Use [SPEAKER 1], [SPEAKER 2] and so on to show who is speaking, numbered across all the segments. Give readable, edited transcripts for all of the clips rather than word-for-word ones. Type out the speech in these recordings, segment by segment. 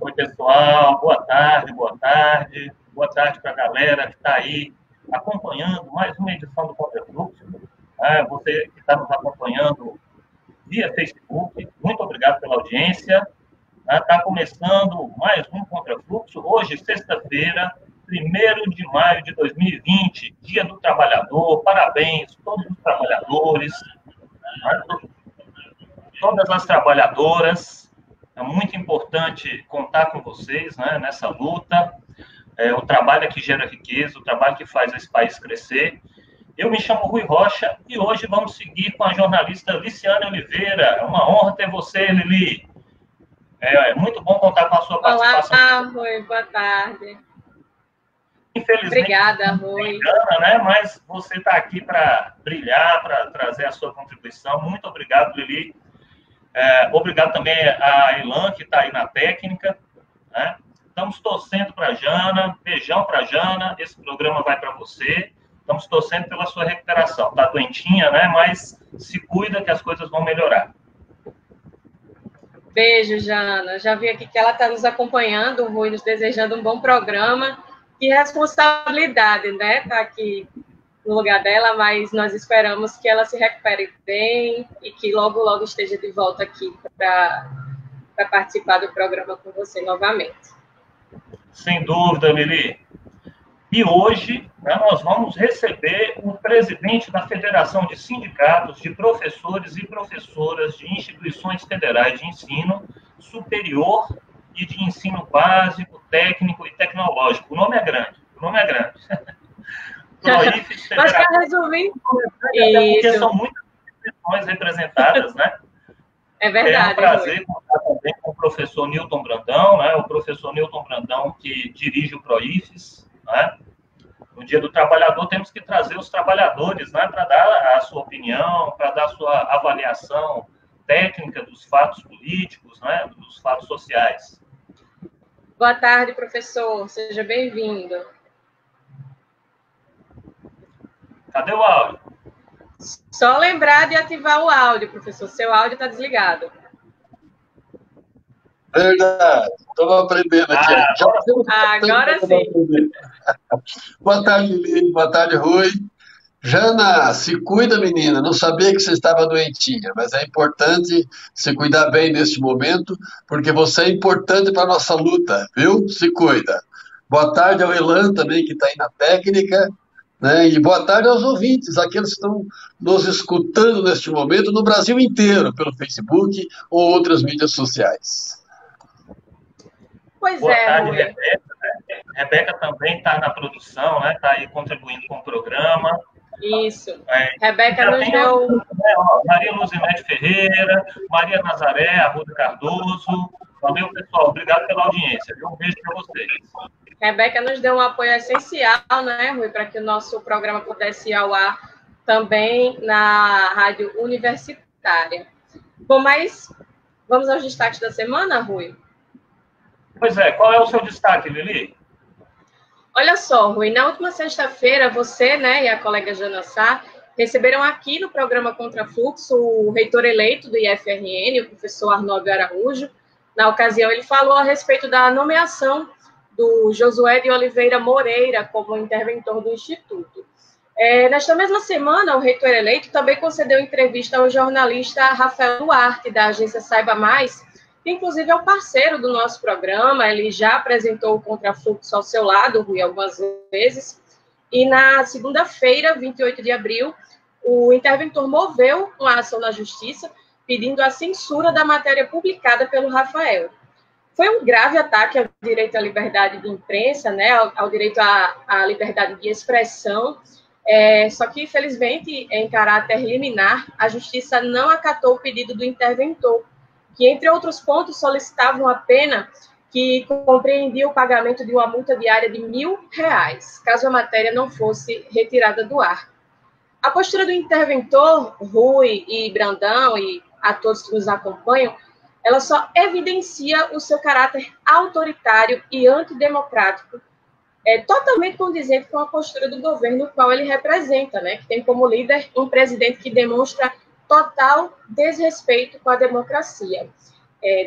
[SPEAKER 1] Oi, pessoal, boa tarde, boa tarde. Boa tarde para a galera que está aí acompanhando mais uma edição do Contrafluxo. Você que está nos acompanhando via Facebook, muito obrigado pela audiência. Está começando mais um Contrafluxo, hoje, sexta-feira, 1º de maio de 2020, Dia do Trabalhador. Parabéns a todos os trabalhadores, todas as trabalhadoras. É muito importante contar com vocês, né, nessa luta. O trabalho que gera riqueza, o trabalho que faz esse país crescer. Eu me chamo Rui Rocha e hoje vamos seguir com a jornalista Liciane Oliveira. É uma honra ter você, Lili. É muito bom contar com a sua participação.
[SPEAKER 2] Olá, Rui, boa tarde.
[SPEAKER 1] Infelizmente,
[SPEAKER 2] obrigada, Rui.
[SPEAKER 1] Né? Mas você está aqui para brilhar, para trazer a sua contribuição. Muito obrigado, Lili. Obrigado também a Elan, que está aí na técnica. Né? Estamos torcendo para a Jana. Beijão para a Jana. Esse programa vai para você. Estamos torcendo pela sua recuperação. Está doentinha, né? Mas se cuida que as coisas vão melhorar.
[SPEAKER 2] Beijo, Jana. Já vi aqui que ela está nos acompanhando, Rui, nos desejando um bom programa. Que responsabilidade, né? Tá aqui no lugar dela, mas nós esperamos que ela se recupere bem e que logo, logo esteja de volta aqui para participar do programa com você novamente.
[SPEAKER 1] Sem dúvida, Lili. E hoje, né, nós vamos receber o presidente da Federação de Sindicatos de Professores e Professoras de Instituições Federais de Ensino Superior e de Ensino Básico, Técnico e Tecnológico. O nome é grande.
[SPEAKER 2] Proifes, mas para resumir,
[SPEAKER 1] porque são muitas instituições representadas, né?
[SPEAKER 2] É verdade.
[SPEAKER 1] É um prazer contar também com o professor Newton Brandão, né? O professor Newton Brandão, que dirige o Proifes, né? No Dia do Trabalhador, temos que trazer os trabalhadores, né, para dar a sua opinião, para dar a sua avaliação técnica dos fatos políticos, né, dos fatos sociais.
[SPEAKER 2] Boa tarde, professor. Seja bem-vindo.
[SPEAKER 1] Cadê o áudio?
[SPEAKER 2] Só lembrar de ativar o áudio, professor. Seu áudio está desligado.
[SPEAKER 3] Verdade. Estou aprendendo aqui.
[SPEAKER 2] Agora sim.
[SPEAKER 3] Boa tarde, Lili. Boa tarde, Rui. Jana, se cuida, menina. Não sabia que você estava doentinha, mas é importante se cuidar bem neste momento, porque você é importante para a nossa luta, viu? Se cuida. Boa tarde ao Elan também, que está aí na técnica, né? E boa tarde aos ouvintes, aqueles que estão nos escutando neste momento no Brasil inteiro, pelo Facebook ou outras mídias sociais.
[SPEAKER 2] Pois
[SPEAKER 1] boa tarde,
[SPEAKER 2] Rui.
[SPEAKER 1] Rebeca. Rebeca também está na produção, né? Está aí contribuindo com o programa.
[SPEAKER 2] Isso. Rebeca nos deu...
[SPEAKER 1] Maria Luzinete Ferreira, Maria Nazaré, Arruda Cardoso. Valeu, pessoal. Obrigado pela audiência. Um beijo para vocês.
[SPEAKER 2] Rebeca nos deu um apoio essencial, né, Rui, para que o nosso programa pudesse ir ao ar também na Rádio Universitária. Bom, mas vamos aos destaques da semana, Rui?
[SPEAKER 1] Pois é. Qual é o seu destaque, Lili?
[SPEAKER 2] Olha só, Rui, na última sexta-feira, você, né, e a colega Jana Sá receberam aqui no programa Contrafluxo o reitor eleito do IFRN, o professor Arnoldo Araújo. Na ocasião, ele falou a respeito da nomeação do Josué de Oliveira Moreira como interventor do Instituto. Nesta mesma semana, o reitor eleito também concedeu entrevista ao jornalista Rafael Duarte, da agência Saiba Mais, que inclusive é um parceiro do nosso programa. Ele já apresentou o Contrafluxo ao seu lado, Rui, algumas vezes, e na segunda-feira, 28 de abril, o interventor moveu uma ação na Justiça pedindo a censura da matéria publicada pelo Rafael. Foi um grave ataque ao direito à liberdade de imprensa, né, ao direito à liberdade de expressão, só que, infelizmente, em caráter liminar, a Justiça não acatou o pedido do interventor, que, entre outros pontos, solicitavam a pena que compreendia o pagamento de uma multa diária de R$1.000, caso a matéria não fosse retirada do ar. A postura do interventor, Rui e Brandão, e a todos que nos acompanham, ela só evidencia o seu caráter autoritário e antidemocrático, totalmente condizente com a postura do governo, o qual ele representa, né, que tem como líder um presidente que demonstra total desrespeito com a democracia.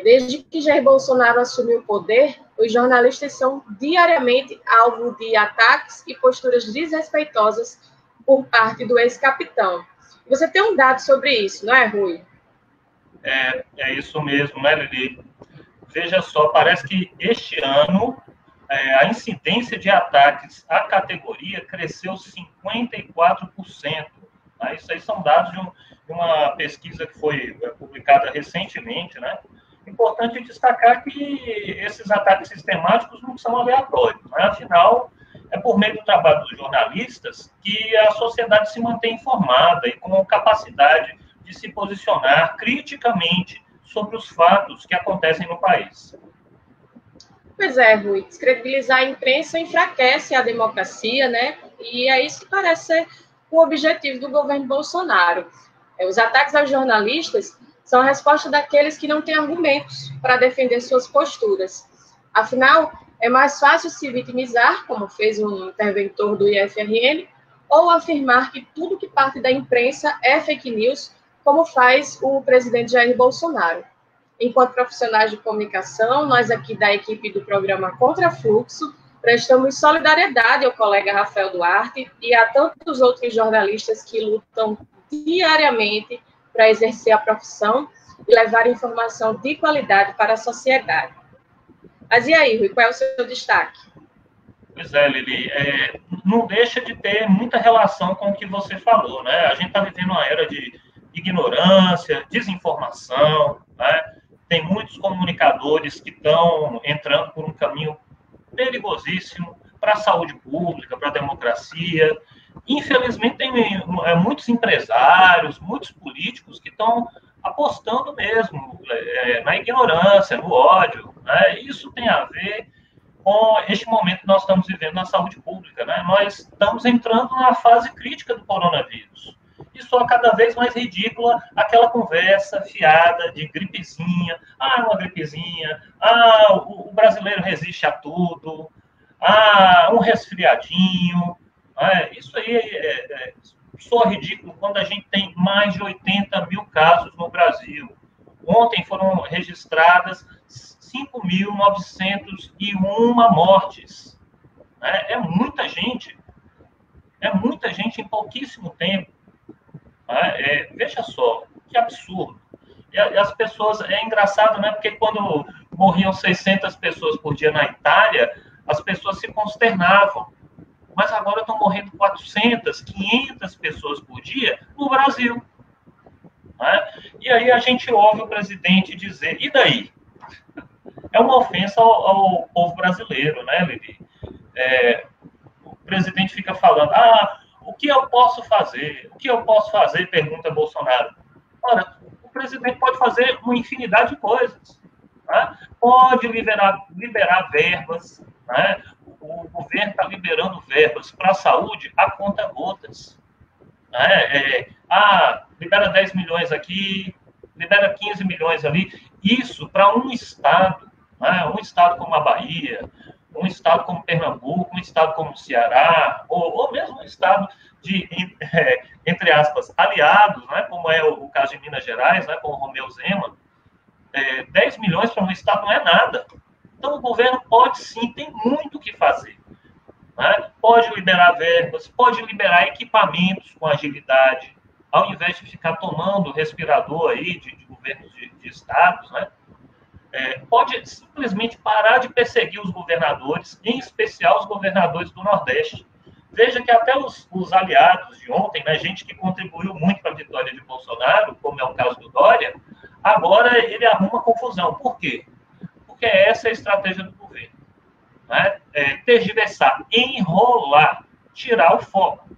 [SPEAKER 2] Desde que Jair Bolsonaro assumiu o poder, os jornalistas são diariamente alvo de ataques e posturas desrespeitosas por parte do ex-capitão. Você tem um dado sobre isso, não é, Rui?
[SPEAKER 1] É isso mesmo, né, Lili? Veja só, parece que este ano a incidência de ataques à categoria cresceu 54%. Né? Isso aí são dados de uma pesquisa que foi publicada recentemente, né? Importante destacar que esses ataques sistemáticos não são aleatórios, né? Afinal, é por meio do trabalho dos jornalistas que a sociedade se mantém informada e com capacidade de se posicionar criticamente sobre os fatos que acontecem no país.
[SPEAKER 2] Pois é, Rui, descredibilizar a imprensa enfraquece a democracia, né? E é isso que parece ser o objetivo do governo Bolsonaro. Os ataques aos jornalistas são a resposta daqueles que não têm argumentos para defender suas posturas. Afinal, é mais fácil se vitimizar, como fez um interventor do IFRN, ou afirmar que tudo que parte da imprensa é fake news, como faz o presidente Jair Bolsonaro. Enquanto profissionais de comunicação, nós aqui da equipe do programa Contrafluxo prestamos solidariedade ao colega Rafael Duarte e a tantos outros jornalistas que lutam diariamente para exercer a profissão e levar informação de qualidade para a sociedade. Mas e aí, Rui, qual é o seu destaque?
[SPEAKER 1] Pois é, Lili, não deixa de ter muita relação com o que você falou, né? A gente está vivendo uma era de ignorância, desinformação, né? Tem muitos comunicadores que estão entrando por um caminho perigosíssimo para a saúde pública, para a democracia. Infelizmente, tem muitos empresários, muitos políticos que estão apostando mesmo na ignorância, no ódio. Né? Isso tem a ver com este momento que nós estamos vivendo na saúde pública. Né? Nós estamos entrando na fase crítica do coronavírus. E só cada vez mais ridícula aquela conversa fiada de gripezinha, uma gripezinha, o brasileiro resiste a tudo, um resfriadinho. Isso aí soa ridículo quando a gente tem mais de 80 mil casos no Brasil. Ontem foram registradas 5.901 mortes. É muita gente em pouquíssimo tempo. Veja só, que absurdo. E as pessoas, é engraçado, né? Porque quando morriam 600 pessoas por dia na Itália, as pessoas se consternavam. Mas agora estão morrendo 400, 500 pessoas por dia no Brasil. Né? E aí a gente ouve o presidente dizer, e daí? É uma ofensa ao povo brasileiro, né, Levi? O presidente fica falando, o que eu posso fazer? O que eu posso fazer? Pergunta Bolsonaro. Ora, o presidente pode fazer uma infinidade de coisas. Né? Pode liberar verbas. Né? O governo está liberando verbas para a saúde a conta-gotas. Né? Libera 10 milhões aqui, libera 15 milhões ali. Isso para um estado, né? Um estado como a Bahia, um estado como Pernambuco, um estado como o Ceará, ou mesmo um estado de, entre aspas, aliados, né, como é o caso de Minas Gerais, né, com o Romeu Zema, 10 milhões para um estado não é nada. Então, o governo pode sim, tem muito o que fazer. Né? Pode liberar verbas, pode liberar equipamentos com agilidade, ao invés de ficar tomando respirador aí de governos de estados, né? Pode simplesmente parar de perseguir os governadores, em especial os governadores do Nordeste. Veja que até os aliados de ontem, né, gente que contribuiu muito para a vitória de Bolsonaro, como é o caso do Dória, agora ele arruma confusão. Por quê? Porque essa é a estratégia do governo. Né? Tergiversar, enrolar, tirar o foco,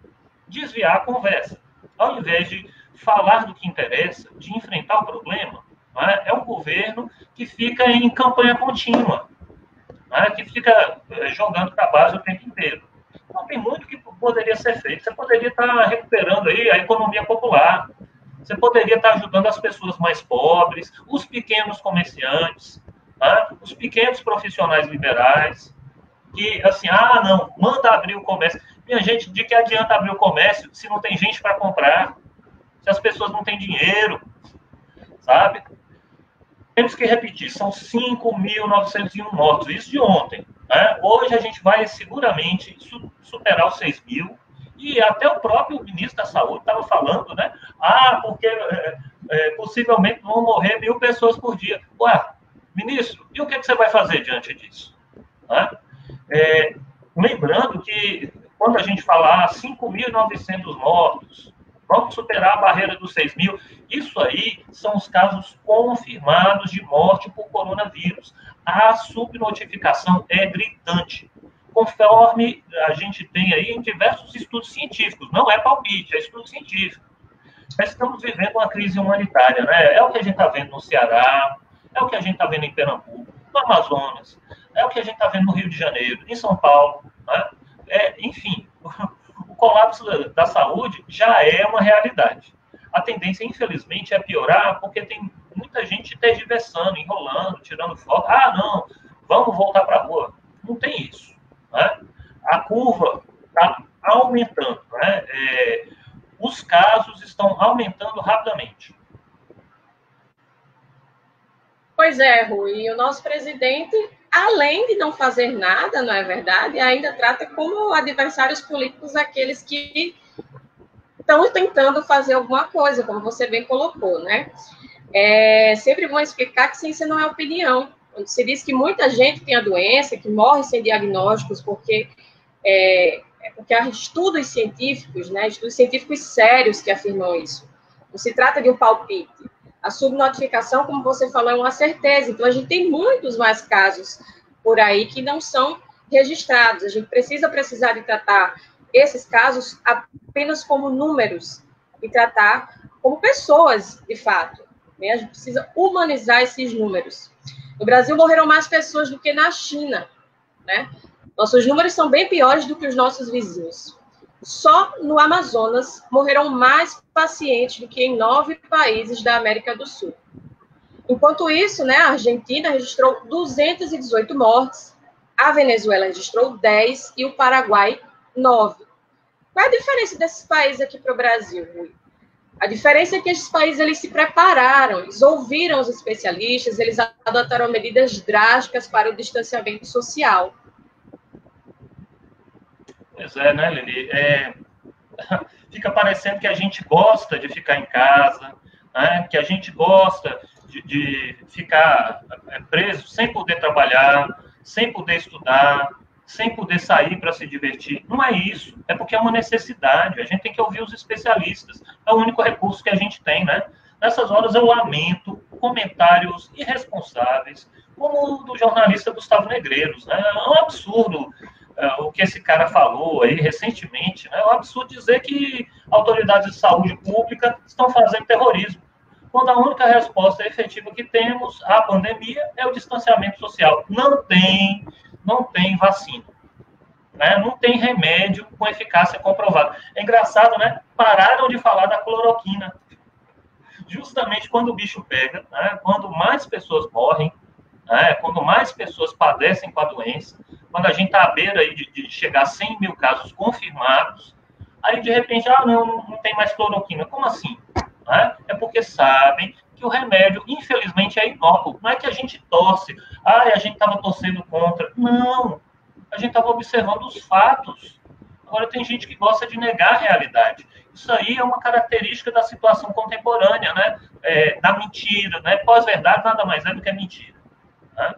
[SPEAKER 1] desviar a conversa. Ao invés de falar do que interessa, de enfrentar o problema, né? É um governo que fica em campanha contínua, né? Que fica jogando para a base o tempo inteiro. Então, tem muito que poderia ser feito. Você poderia estar recuperando aí a economia popular. Você poderia estar ajudando as pessoas mais pobres, os pequenos comerciantes, né? Os pequenos profissionais liberais, que, assim, não, manda abrir o comércio. Minha gente, de que adianta abrir o comércio se não tem gente para comprar? Se as pessoas não têm dinheiro, sabe? temos que repetir, são 5.901 mortos, isso de ontem. Né? Hoje a gente vai seguramente superar os 6.000, e até o próprio ministro da Saúde estava falando, né? Porque possivelmente vão morrer 1.000 pessoas por dia. Ué, ministro, e o que você vai fazer diante disso? Né? Lembrando que quando a gente falar 5.900 mortos, vamos superar a barreira dos 6.000, isso aí são os casos confirmados de morte por coronavírus. A subnotificação é gritante, conforme a gente tem aí em diversos estudos científicos. Não é palpite, é estudo científico. Nós estamos vivendo uma crise humanitária, né? É o que a gente está vendo no Ceará, é o que a gente está vendo em Pernambuco, no Amazonas, é o que a gente está vendo no Rio de Janeiro, em São Paulo, né? Enfim, o colapso da saúde já é uma realidade. A tendência, infelizmente, é piorar, porque tem muita gente tergiversando, enrolando, tirando foto. Não, vamos voltar para a rua. Não tem isso. Né? A curva está aumentando. Né? Os casos estão aumentando rapidamente.
[SPEAKER 2] Pois é, Rui. E o nosso presidente, além de não fazer nada, não é verdade, ainda trata como adversários políticos aqueles que estão tentando fazer alguma coisa, como você bem colocou, né? Sempre vão explicar que ciência não é opinião. Quando se diz que muita gente tem a doença, que morre sem diagnósticos, porque há estudos científicos, né? Estudos científicos sérios que afirmam isso. Não se trata de um palpite. A subnotificação, como você falou, é uma certeza. Então, a gente tem muitos mais casos por aí que não são registrados. A gente precisa de tratar esses casos apenas como números e tratar como pessoas, de fato. Né? A gente precisa humanizar esses números. No Brasil, morreram mais pessoas do que na China. Né? Nossos números são bem piores do que os nossos vizinhos. Só no Amazonas morreram mais pacientes do que em 9 países da América do Sul. Enquanto isso, né, a Argentina registrou 218 mortes, a Venezuela registrou 10 e o Paraguai 9. Qual é a diferença desses países aqui para o Brasil, Rui? A diferença é que esses países eles se prepararam, eles ouviram os especialistas, eles adotaram medidas drásticas para o distanciamento social.
[SPEAKER 1] Pois é, né, Lili? Fica parecendo que a gente gosta de ficar em casa, né? Que a gente gosta de ficar preso sem poder trabalhar, sem poder estudar, sem poder sair para se divertir. Não é isso. É porque é uma necessidade. A gente tem que ouvir os especialistas. É o único recurso que a gente tem, né? Nessas horas eu lamento comentários irresponsáveis, como o do jornalista Gustavo Negreiros, né? É um absurdo o que esse cara falou aí recentemente, né? É um absurdo dizer que autoridades de saúde pública estão fazendo terrorismo, quando a única resposta efetiva que temos à pandemia é o distanciamento social. Não tem vacina, né? Não tem remédio com eficácia comprovada. É engraçado, né? Pararam de falar da cloroquina. Justamente quando o bicho pega, né? Quando mais pessoas morrem, né? Quando mais pessoas padecem com a doença, quando a gente está à beira aí de chegar a 100 mil casos confirmados, aí de repente, não tem mais cloroquina. Como assim? Né? É porque sabem que o remédio, infelizmente, é inócuo. Não é que a gente torce, a gente estava torcendo contra. Não, a gente estava observando os fatos. Agora tem gente que gosta de negar a realidade. Isso aí é uma característica da situação contemporânea, né? Da mentira, né? Pós-verdade nada mais é do que mentira. Né?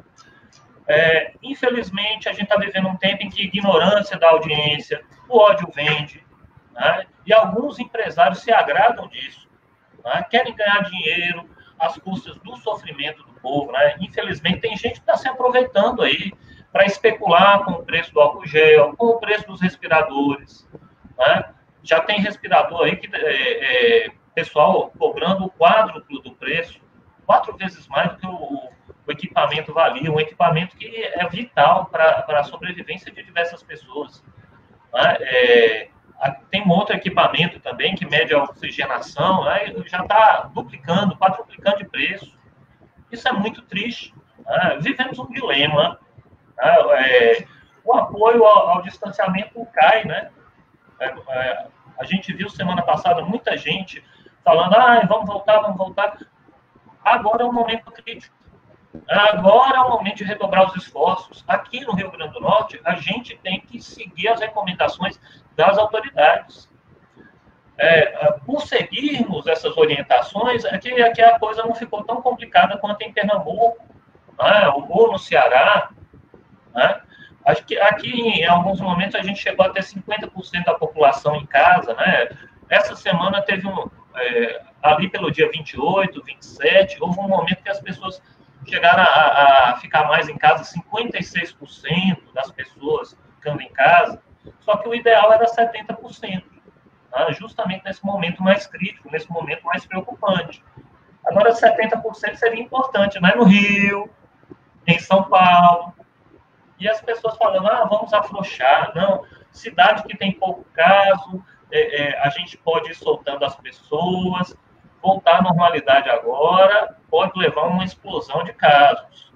[SPEAKER 1] Infelizmente, a gente está vivendo um tempo em que a ignorância da audiência, o ódio vende, né? E alguns empresários se agradam disso, né? Querem ganhar dinheiro às custas do sofrimento do povo. Né? Infelizmente, tem gente que está se aproveitando aí para especular com o preço do álcool gel, com o preço dos respiradores. Né? Já tem respirador aí que pessoal cobrando o quádruplo do preço, 4 vezes mais do que o equipamento valia, um equipamento que é vital para a sobrevivência de diversas pessoas. Né? Tem um outro equipamento também que mede a oxigenação, né? Já está duplicando, quadruplicando de preço. Isso é muito triste. Né? Vivemos um dilema. Né? O apoio ao distanciamento cai. Né? A gente viu semana passada muita gente falando, vamos voltar. Agora é um momento crítico. Agora é o momento de redobrar os esforços. Aqui no Rio Grande do Norte, a gente tem que seguir as recomendações das autoridades. Por seguirmos essas orientações, aqui a coisa não ficou tão complicada quanto em Pernambuco, né, ou no Ceará. Né? Acho que aqui, em alguns momentos, a gente chegou a ter 50% da população em casa. Né? Essa semana teve ali pelo dia 28, 27, houve um momento que as pessoas chegaram a ficar mais em casa, 56% das pessoas ficando em casa, só que o ideal era 70%, né? Justamente nesse momento mais crítico, nesse momento mais preocupante. Agora, 70% seria importante, né? No Rio, em São Paulo, e as pessoas falando, vamos afrouxar. Não, cidade que tem pouco caso, a gente pode ir soltando as pessoas, voltar à normalidade agora pode levar a uma explosão de casos.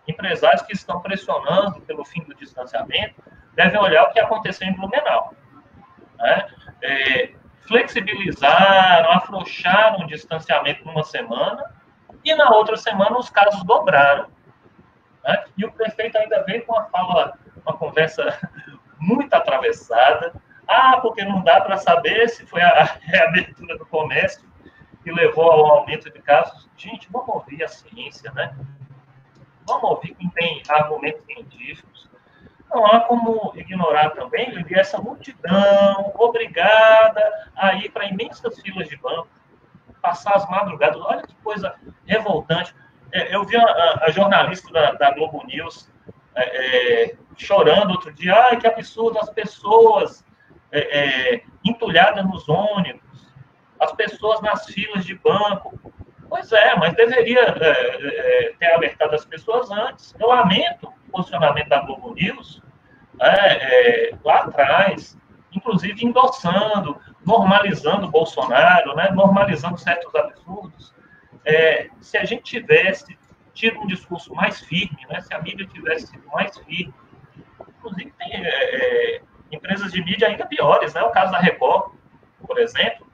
[SPEAKER 1] Empresários que estão pressionando pelo fim do distanciamento devem olhar o que aconteceu em Blumenau. Né? Flexibilizaram, afrouxaram o distanciamento numa semana e na outra semana os casos dobraram. Né? E o prefeito ainda veio com uma conversa muito atravessada. Porque não dá para saber se foi a reabertura do comércio que levou ao aumento de casos. Gente, vamos ouvir a ciência, né? Vamos ouvir quem tem argumentos científicos. Não há como ignorar também, Lili, essa multidão obrigada a ir para imensas filas de banco, passar as madrugadas. Olha que coisa revoltante. Eu vi a jornalista da Globo News chorando outro dia. Que absurdo, as pessoas entulhadas nos ônibus, as pessoas nas filas de banco. Pois mas deveria ter alertado as pessoas antes. Eu lamento o posicionamento da Globo News lá atrás, inclusive endossando, normalizando o Bolsonaro, né, normalizando certos absurdos. Se a gente tivesse tido um discurso mais firme, né, se a mídia tivesse sido mais firme, inclusive tem empresas de mídia ainda piores, né, o caso da Record, por exemplo,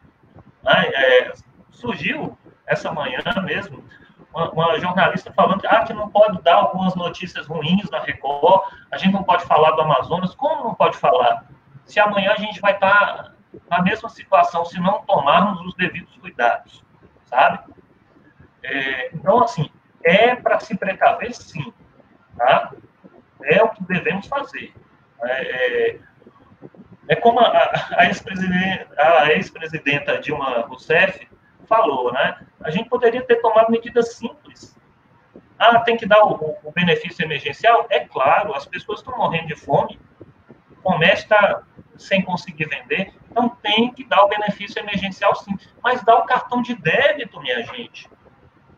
[SPEAKER 1] né, surgiu essa manhã mesmo uma jornalista falando que não pode dar algumas notícias ruins na Record, a gente não pode falar do Amazonas. Como não pode falar? Se amanhã a gente vai estar na mesma situação, se não tomarmos os devidos cuidados, sabe? Então, assim, para se precaver, sim, tá? É o que devemos fazer. Como a ex-presidenta Dilma Rousseff falou, né? A gente poderia ter tomado medidas simples. Tem que dar o benefício emergencial? É claro, as pessoas estão morrendo de fome, o comércio está sem conseguir vender, então tem que dar o benefício emergencial sim, mas dá o cartão de débito, minha gente.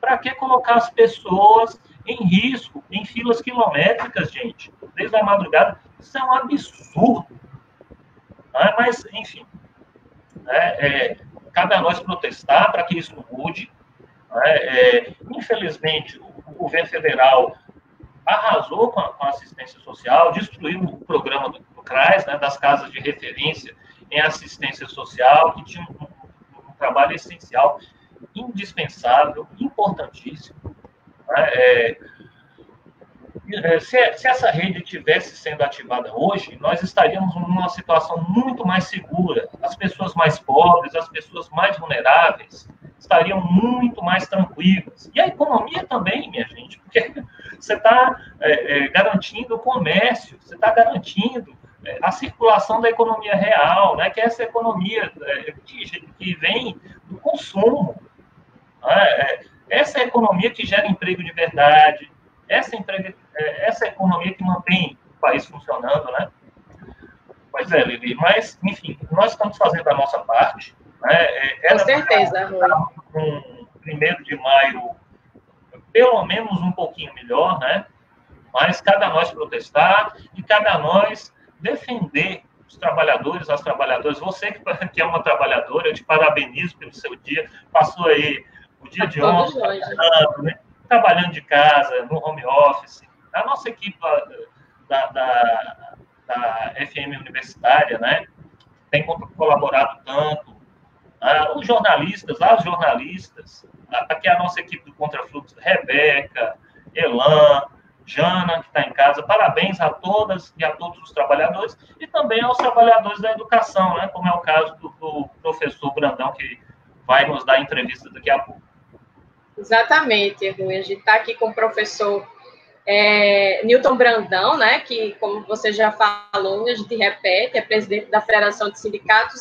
[SPEAKER 1] Para que colocar as pessoas em risco, em filas quilométricas, gente? Desde a madrugada, isso é um absurdo. Mas, enfim, cabe a nós protestar para que isso mude. Infelizmente, o governo federal arrasou com a assistência social, destruiu o programa do CRAS, né, das casas de referência em assistência social, que tinha um trabalho essencial, indispensável, importantíssimo. Se essa rede tivesse sendo ativada hoje, nós estaríamos numa situação muito mais segura. As pessoas mais pobres, as pessoas mais vulneráveis, estariam muito mais tranquilas. E a economia também, minha gente, porque você está garantindo o comércio, você está garantindo a circulação da economia real, né, que é essa economia que vem do consumo. Essa é a economia que gera emprego de verdade, essa economia que mantém o país funcionando, né? Pois Lili, mas, enfim, nós estamos fazendo a nossa parte. Né?
[SPEAKER 2] Com certeza, Rui.
[SPEAKER 1] Um 1º de maio, pelo menos um pouquinho melhor, né? Mas cabe a nós protestar e cabe a nós defender os trabalhadores, as trabalhadoras. Você que é uma trabalhadora, eu te parabenizo pelo seu dia. Passou aí o dia de ontem, trabalhando de casa, no home office. A nossa equipe da FM Universitária, né, tem colaborado tanto. Os jornalistas, as jornalistas, aqui a nossa equipe do Contrafluxo, Rebeca, Elan, Jana, que está em casa. Parabéns a todas e a todos os trabalhadores e também aos trabalhadores da educação, né? Como é o caso do professor Brandão, que vai nos dar entrevista daqui a pouco.
[SPEAKER 2] Exatamente, Rui. A gente está aqui com o professor Newton Brandão, né, que, como você já falou, a gente repete, é presidente da Federação de Sindicatos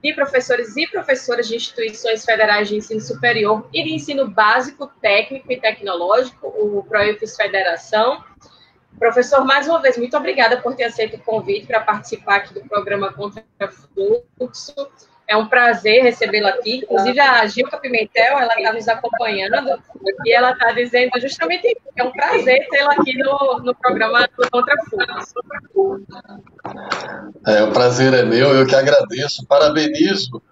[SPEAKER 2] de Professores e Professoras de Instituições Federais de Ensino Superior e de Ensino Básico, Técnico e Tecnológico, o PROIFES Federação. Professor, mais uma vez, muito obrigada por ter aceito o convite para participar aqui do programa Contra Fluxo. É um prazer recebê-lo aqui. Inclusive, a Gilca Pimentel, ela está nos acompanhando e ela está dizendo justamente isso, que é um prazer tê-la aqui no programa do Contra Fluxo.
[SPEAKER 3] O prazer é meu, eu que agradeço. Parabenizo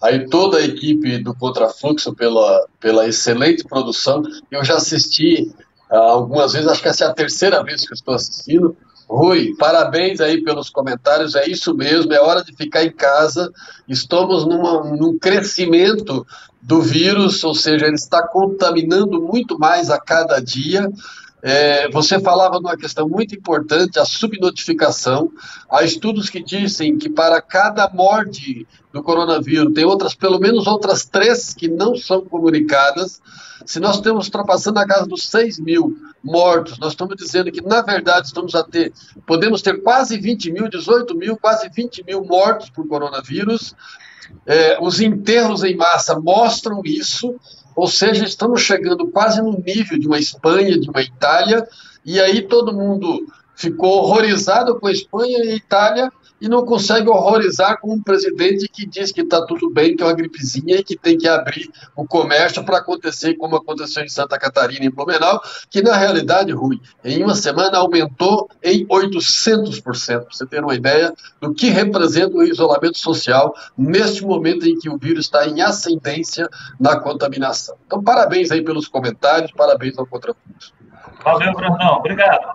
[SPEAKER 3] aí toda a equipe do Contrafluxo pela excelente produção. Eu já assisti algumas vezes, acho que essa é a terceira vez que eu estou assistindo. Rui, parabéns aí pelos comentários, é isso mesmo, é hora de ficar em casa, estamos num crescimento do vírus, ou seja, ele está contaminando muito mais a cada dia. Você falava numa questão muito importante, a subnotificação. Há estudos que dizem que para cada morte do coronavírus, tem pelo menos outras 3 que não são comunicadas. Se nós estamos ultrapassando a casa dos 6 mil mortos, nós estamos dizendo que, na verdade, podemos ter quase 20 mil, 18 mil, quase 20 mil mortos por coronavírus. Os enterros em massa mostram isso, ou seja, estamos chegando quase no nível de uma Espanha, de uma Itália, e aí todo mundo ficou horrorizado com a Espanha e a Itália e não consegue horrorizar com um presidente que diz que está tudo bem, que é uma gripezinha e que tem que abrir o comércio para acontecer como aconteceu em Santa Catarina e em Blumenau, que na realidade, Rui, em uma semana aumentou em 800%, para você ter uma ideia do que representa o isolamento social neste momento em que o vírus está em ascendência na contaminação. Então, parabéns aí pelos comentários, parabéns ao Contrafluxo.
[SPEAKER 1] Valeu, Brandão. Obrigado.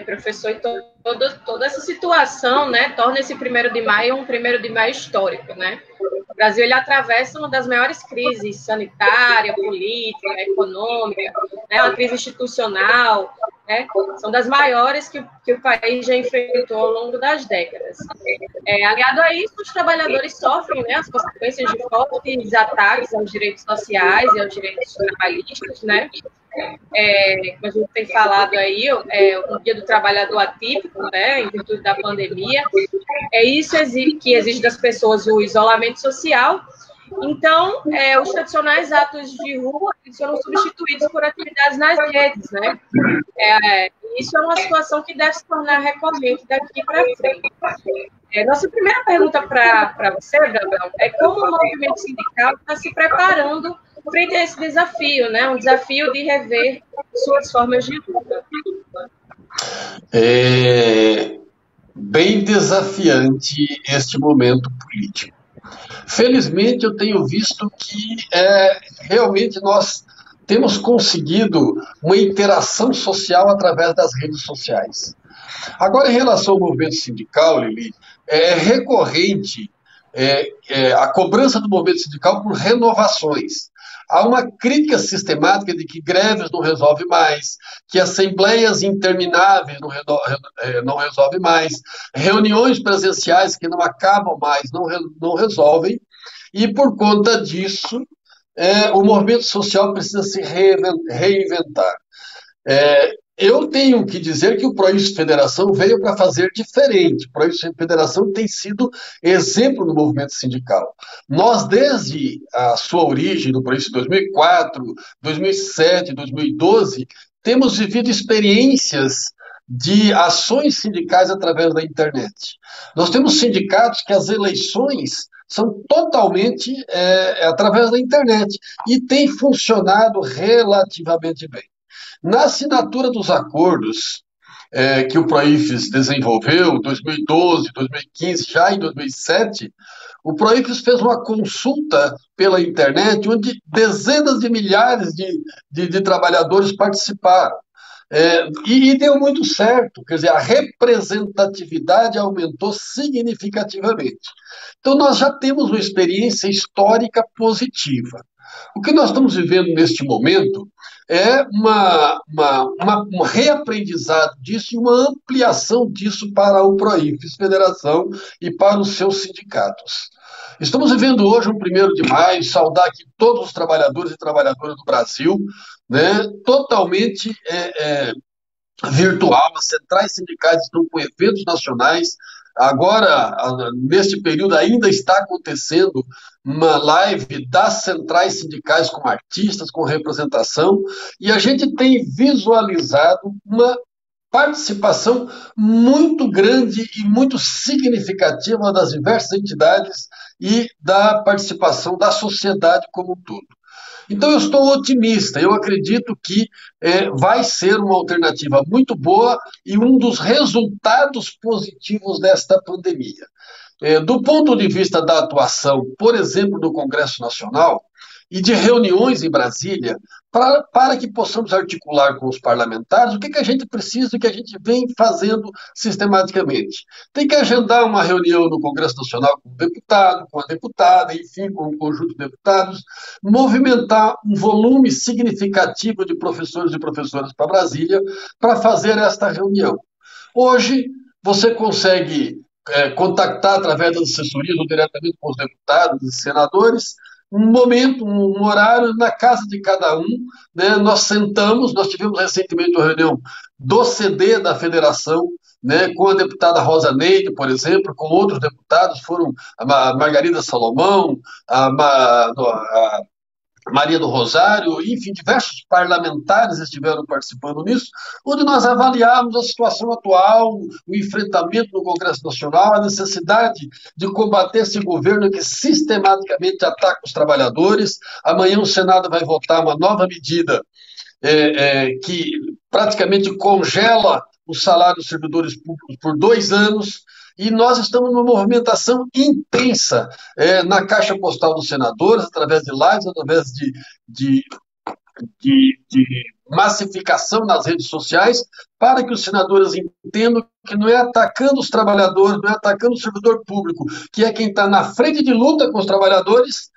[SPEAKER 2] Professor, e toda essa situação, né, torna esse 1º de maio um 1º de maio histórico, né? O Brasil, ele atravessa uma das maiores crises sanitária, política, econômica, né, uma crise institucional, né? São das maiores que o país já enfrentou ao longo das décadas. Aliado a isso, os trabalhadores sofrem, né, as consequências de fortes ataques aos direitos sociais e aos direitos trabalhistas, né? Como a gente tem falado aí, o Dia do Trabalhador atípico, né, em virtude da pandemia, isso que exige das pessoas o isolamento social. Então, os tradicionais atos de rua foram substituídos por atividades nas redes, né? Isso é uma situação que deve se tornar recorrente daqui para frente. Nossa primeira pergunta para você, Brandão, é como o movimento sindical está se preparando frente a esse desafio, né? Um desafio de rever suas formas de luta.
[SPEAKER 3] É bem desafiante este momento político. Felizmente, eu tenho visto que realmente nós temos conseguido uma interação social através das redes sociais. Agora, em relação ao movimento sindical, Lili, é recorrente a cobrança do movimento sindical por renovações. Há uma crítica sistemática de que greves não resolve mais, que assembleias intermináveis não resolve mais, reuniões presenciais que não acabam mais não resolvem, e por conta disso, o movimento social precisa se reinventar. Eu tenho que dizer que o PROIFES Federação veio para fazer diferente. O PROIFES Federação tem sido exemplo no movimento sindical. Nós, desde a sua origem, no PROIFES 2004, 2007, 2012, temos vivido experiências de ações sindicais através da internet. Nós temos sindicatos que as eleições são totalmente através da internet e tem funcionado relativamente bem. Na assinatura dos acordos que o PROIFES desenvolveu em 2012, 2015, já em 2007, o PROIFES fez uma consulta pela internet onde dezenas de milhares de trabalhadores participaram. E deu muito certo, quer dizer, a representatividade aumentou significativamente. Então, nós já temos uma experiência histórica positiva. O que nós estamos vivendo neste momento é um reaprendizado disso e uma ampliação disso para o PROINFES Federação e para os seus sindicatos. Estamos vivendo hoje um 1º de maio, saudar aqui todos os trabalhadores e trabalhadoras do Brasil, né, totalmente virtual. As centrais sindicais estão com eventos nacionais. Agora, neste período, ainda está acontecendo uma live das centrais sindicais com artistas, com representação, e a gente tem visualizado uma participação muito grande e muito significativa das diversas entidades e da participação da sociedade como um todo. Então, eu estou otimista, eu acredito que vai ser uma alternativa muito boa e um dos resultados positivos desta pandemia. Do ponto de vista da atuação, por exemplo, do Congresso Nacional e de reuniões em Brasília, para que possamos articular com os parlamentares o que a gente precisa e que a gente vem fazendo sistematicamente. Tem que agendar uma reunião no Congresso Nacional com o deputado, com a deputada, enfim, com um conjunto de deputados, movimentar um volume significativo de professores e professoras para Brasília para fazer esta reunião. Hoje, você consegue contactar através das assessorias ou diretamente com os deputados e senadores, um momento, um horário na casa de cada um, né? Nós sentamos, nós tivemos recentemente uma reunião do CD da federação, né, com a deputada Rosa Neide, por exemplo, com outros deputados, foram a Margarida Salomão, a Maria do Rosário, enfim, diversos parlamentares estiveram participando nisso, onde nós avaliamos a situação atual, o enfrentamento no Congresso Nacional, a necessidade de combater esse governo que sistematicamente ataca os trabalhadores. Amanhã o Senado vai votar uma nova medida que praticamente congela o salário dos servidores públicos por 2 anos, e nós estamos numa movimentação intensa na Caixa Postal dos Senadores, através de lives, através de massificação nas redes sociais, para que os senadores entendam que não é atacando os trabalhadores, não é atacando o servidor público, que é quem está na frente de luta com os trabalhadores,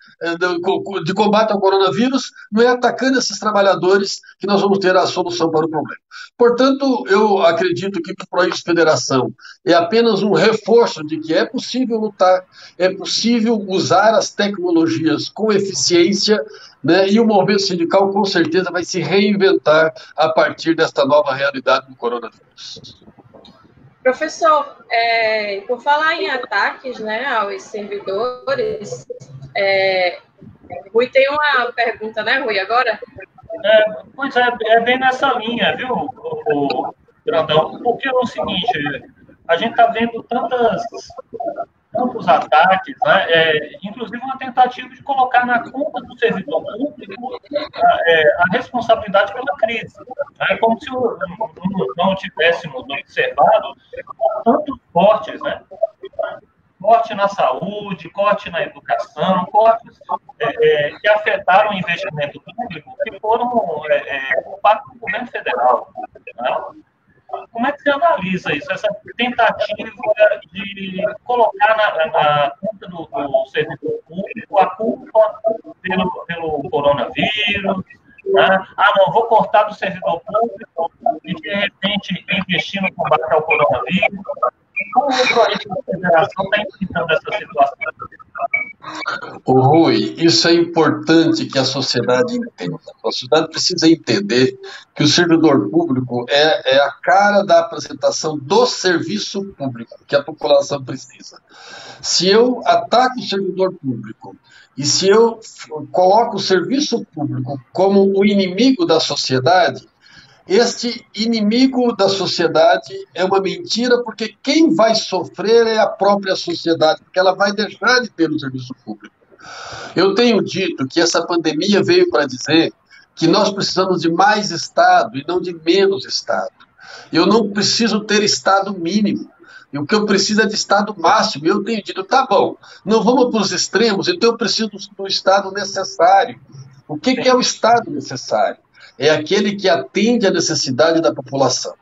[SPEAKER 3] de combate ao coronavírus, não é atacando esses trabalhadores que nós vamos ter a solução para o problema. Portanto, eu acredito que o PROINFES Federação é apenas um reforço de que é possível lutar, é possível usar as tecnologias com eficiência, né, e o movimento sindical com certeza vai se reinventar a partir desta nova realidade do coronavírus.
[SPEAKER 2] Professor, por falar em ataques, né, aos servidores, Rui tem uma pergunta, né, Rui, agora?
[SPEAKER 1] Pois é bem nessa linha, viu, o Grandão? Porque é o seguinte, a gente está vendo tantos ataques, né? Inclusive uma tentativa de colocar na conta do servidor público a responsabilidade pela crise. É como se não tivéssemos observado tantos cortes, né? Corte na saúde, corte na educação, cortes que afetaram o investimento público, que foram por parte do governo federal. Né? Como é que você analisa isso, essa tentativa de colocar na conta do servidor público a culpa pelo coronavírus? Né? Não, vou cortar do servidor público e, de repente, investir no combate ao coronavírus. Como o projeto da federação está enfrentando essa situação?
[SPEAKER 3] Rui, isso é importante que a sociedade entenda. A sociedade precisa entender que o servidor público é a cara da apresentação do serviço público que a população precisa. Se eu ataco o servidor público e se eu coloco o serviço público como o inimigo da sociedade, este inimigo da sociedade é uma mentira, porque quem vai sofrer é a própria sociedade, porque ela vai deixar de ter o serviço público. Eu tenho dito que essa pandemia veio para dizer que nós precisamos de mais Estado e não de menos Estado. Eu não preciso ter Estado mínimo. E o que eu preciso é de Estado máximo. Eu tenho dito, tá bom, não vamos para os extremos, então eu preciso do Estado necessário. O que é o Estado necessário? É aquele que atende à necessidade da população.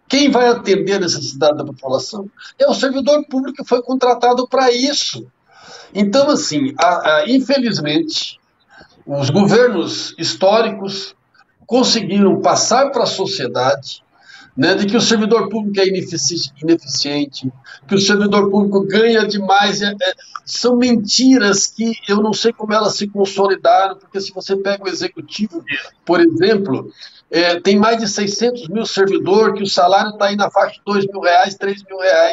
[SPEAKER 3] Quem vai atender a necessidade da população? É o servidor público que foi contratado para isso. Então, assim, infelizmente, os governos históricos conseguiram passar para a sociedade, né, de que o servidor público é ineficiente, que o servidor público ganha demais. São mentiras que eu não sei como elas se consolidaram, porque se você pega o executivo, por exemplo, tem mais de 600 mil servidores, que o salário está aí na faixa de R$2.000, R$3.000.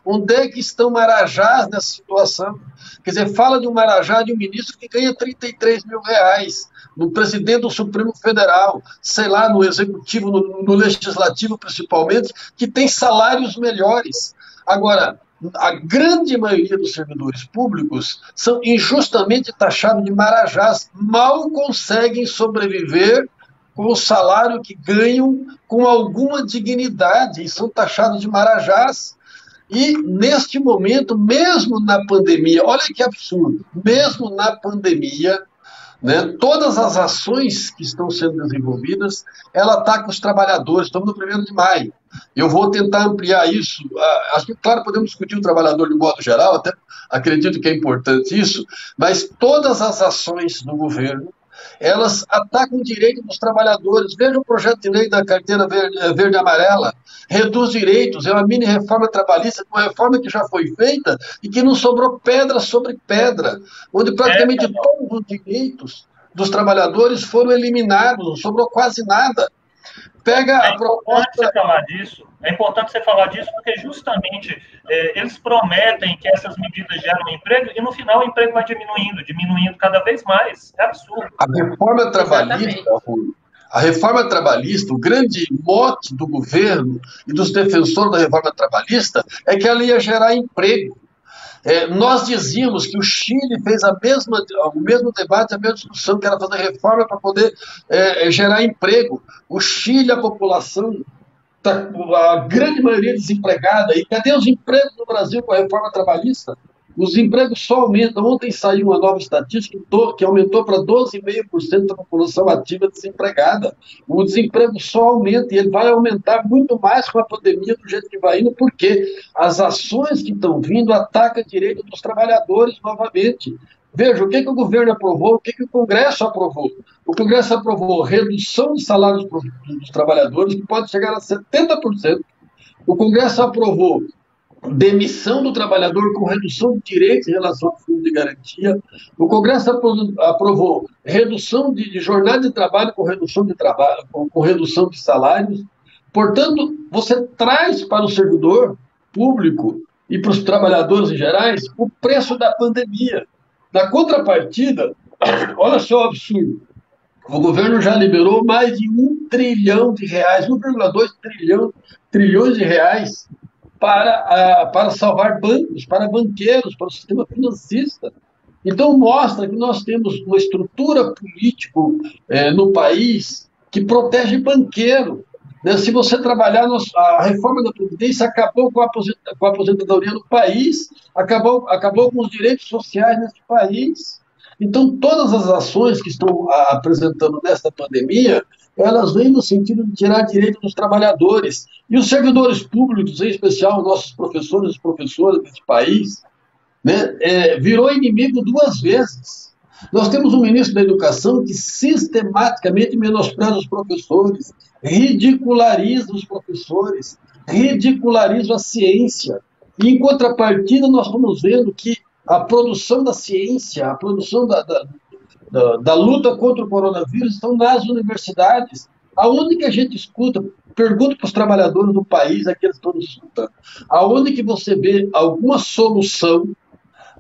[SPEAKER 3] Onde é que estão marajás nessa situação? Quer dizer, fala de um marajá de um ministro que ganha R$33.000, no presidente do Supremo Federal, sei lá, no executivo, no legislativo principalmente, que tem salários melhores. Agora, a grande maioria dos servidores públicos são injustamente taxados de marajás, mal conseguem sobreviver com o salário que ganham com alguma dignidade, e são taxados de marajás. E, neste momento, mesmo na pandemia, olha que absurdo, mesmo na pandemia, né, todas as ações que estão sendo desenvolvidas, ela está com os trabalhadores. Estamos no 1º de maio. Eu vou tentar ampliar isso. Acho que, claro, podemos discutir o trabalhador de modo geral, até acredito que é importante isso, mas todas as ações do governo, elas atacam o direito dos trabalhadores. Veja o projeto de lei da carteira verde e amarela, reduz direitos, é uma mini reforma trabalhista, uma reforma que já foi feita e que não sobrou pedra sobre pedra, onde praticamente todos os direitos dos trabalhadores foram eliminados, não sobrou quase nada. Pega a proposta...
[SPEAKER 1] É importante você falar disso porque justamente eles prometem que essas medidas geram emprego e no final o emprego vai diminuindo cada vez mais. É absurdo.
[SPEAKER 3] A reforma trabalhista, o grande mote do governo e dos defensores da reforma trabalhista é que ela ia gerar emprego. Nós dizíamos que o Chile fez o mesmo debate, a mesma discussão, que era fazer reforma para poder gerar emprego. O Chile, a população, a grande maioria desempregada. E cadê os empregos no Brasil com a reforma trabalhista? Os empregos só aumentam. Ontem saiu uma nova estatística que aumentou para 12,5% da população ativa desempregada. O desemprego só aumenta e ele vai aumentar muito mais com a pandemia do jeito que vai indo, porque as ações que estão vindo atacam o direito dos trabalhadores novamente. Veja, o que o governo aprovou, o que o Congresso aprovou. O Congresso aprovou redução de salários dos trabalhadores, que pode chegar a 70%. O Congresso aprovou demissão do trabalhador com redução de direitos em relação ao fundo de garantia. O Congresso aprovou redução de jornada de trabalho com redução de salários. Portanto, você traz para o servidor público e para os trabalhadores em gerais o preço da pandemia. Na contrapartida, olha só o absurdo, o governo já liberou mais de R$1 trilhão, 1,2 trilhões de reais para salvar bancos, para banqueiros, para o sistema financista. Então, mostra que nós temos uma estrutura política no país que protege banqueiro. Né? Se você trabalhar, a reforma da Previdência acabou com a aposentadoria no país, acabou com os direitos sociais nesse país. Então, todas as ações que estão apresentando nesta pandemia, elas vêm no sentido de tirar direito dos trabalhadores. E os servidores públicos, em especial nossos professores e professoras desse país, né, virou inimigo 2 vezes. Nós temos um ministro da Educação que sistematicamente menospreza os professores, ridiculariza os professores, ridiculariza a ciência. E, em contrapartida, nós estamos vendo que a produção da ciência, a produção da luta contra o coronavírus estão nas universidades. Aonde que a gente escuta, pergunto para os trabalhadores do país, aqueles que estão escutando, aonde que você vê alguma solução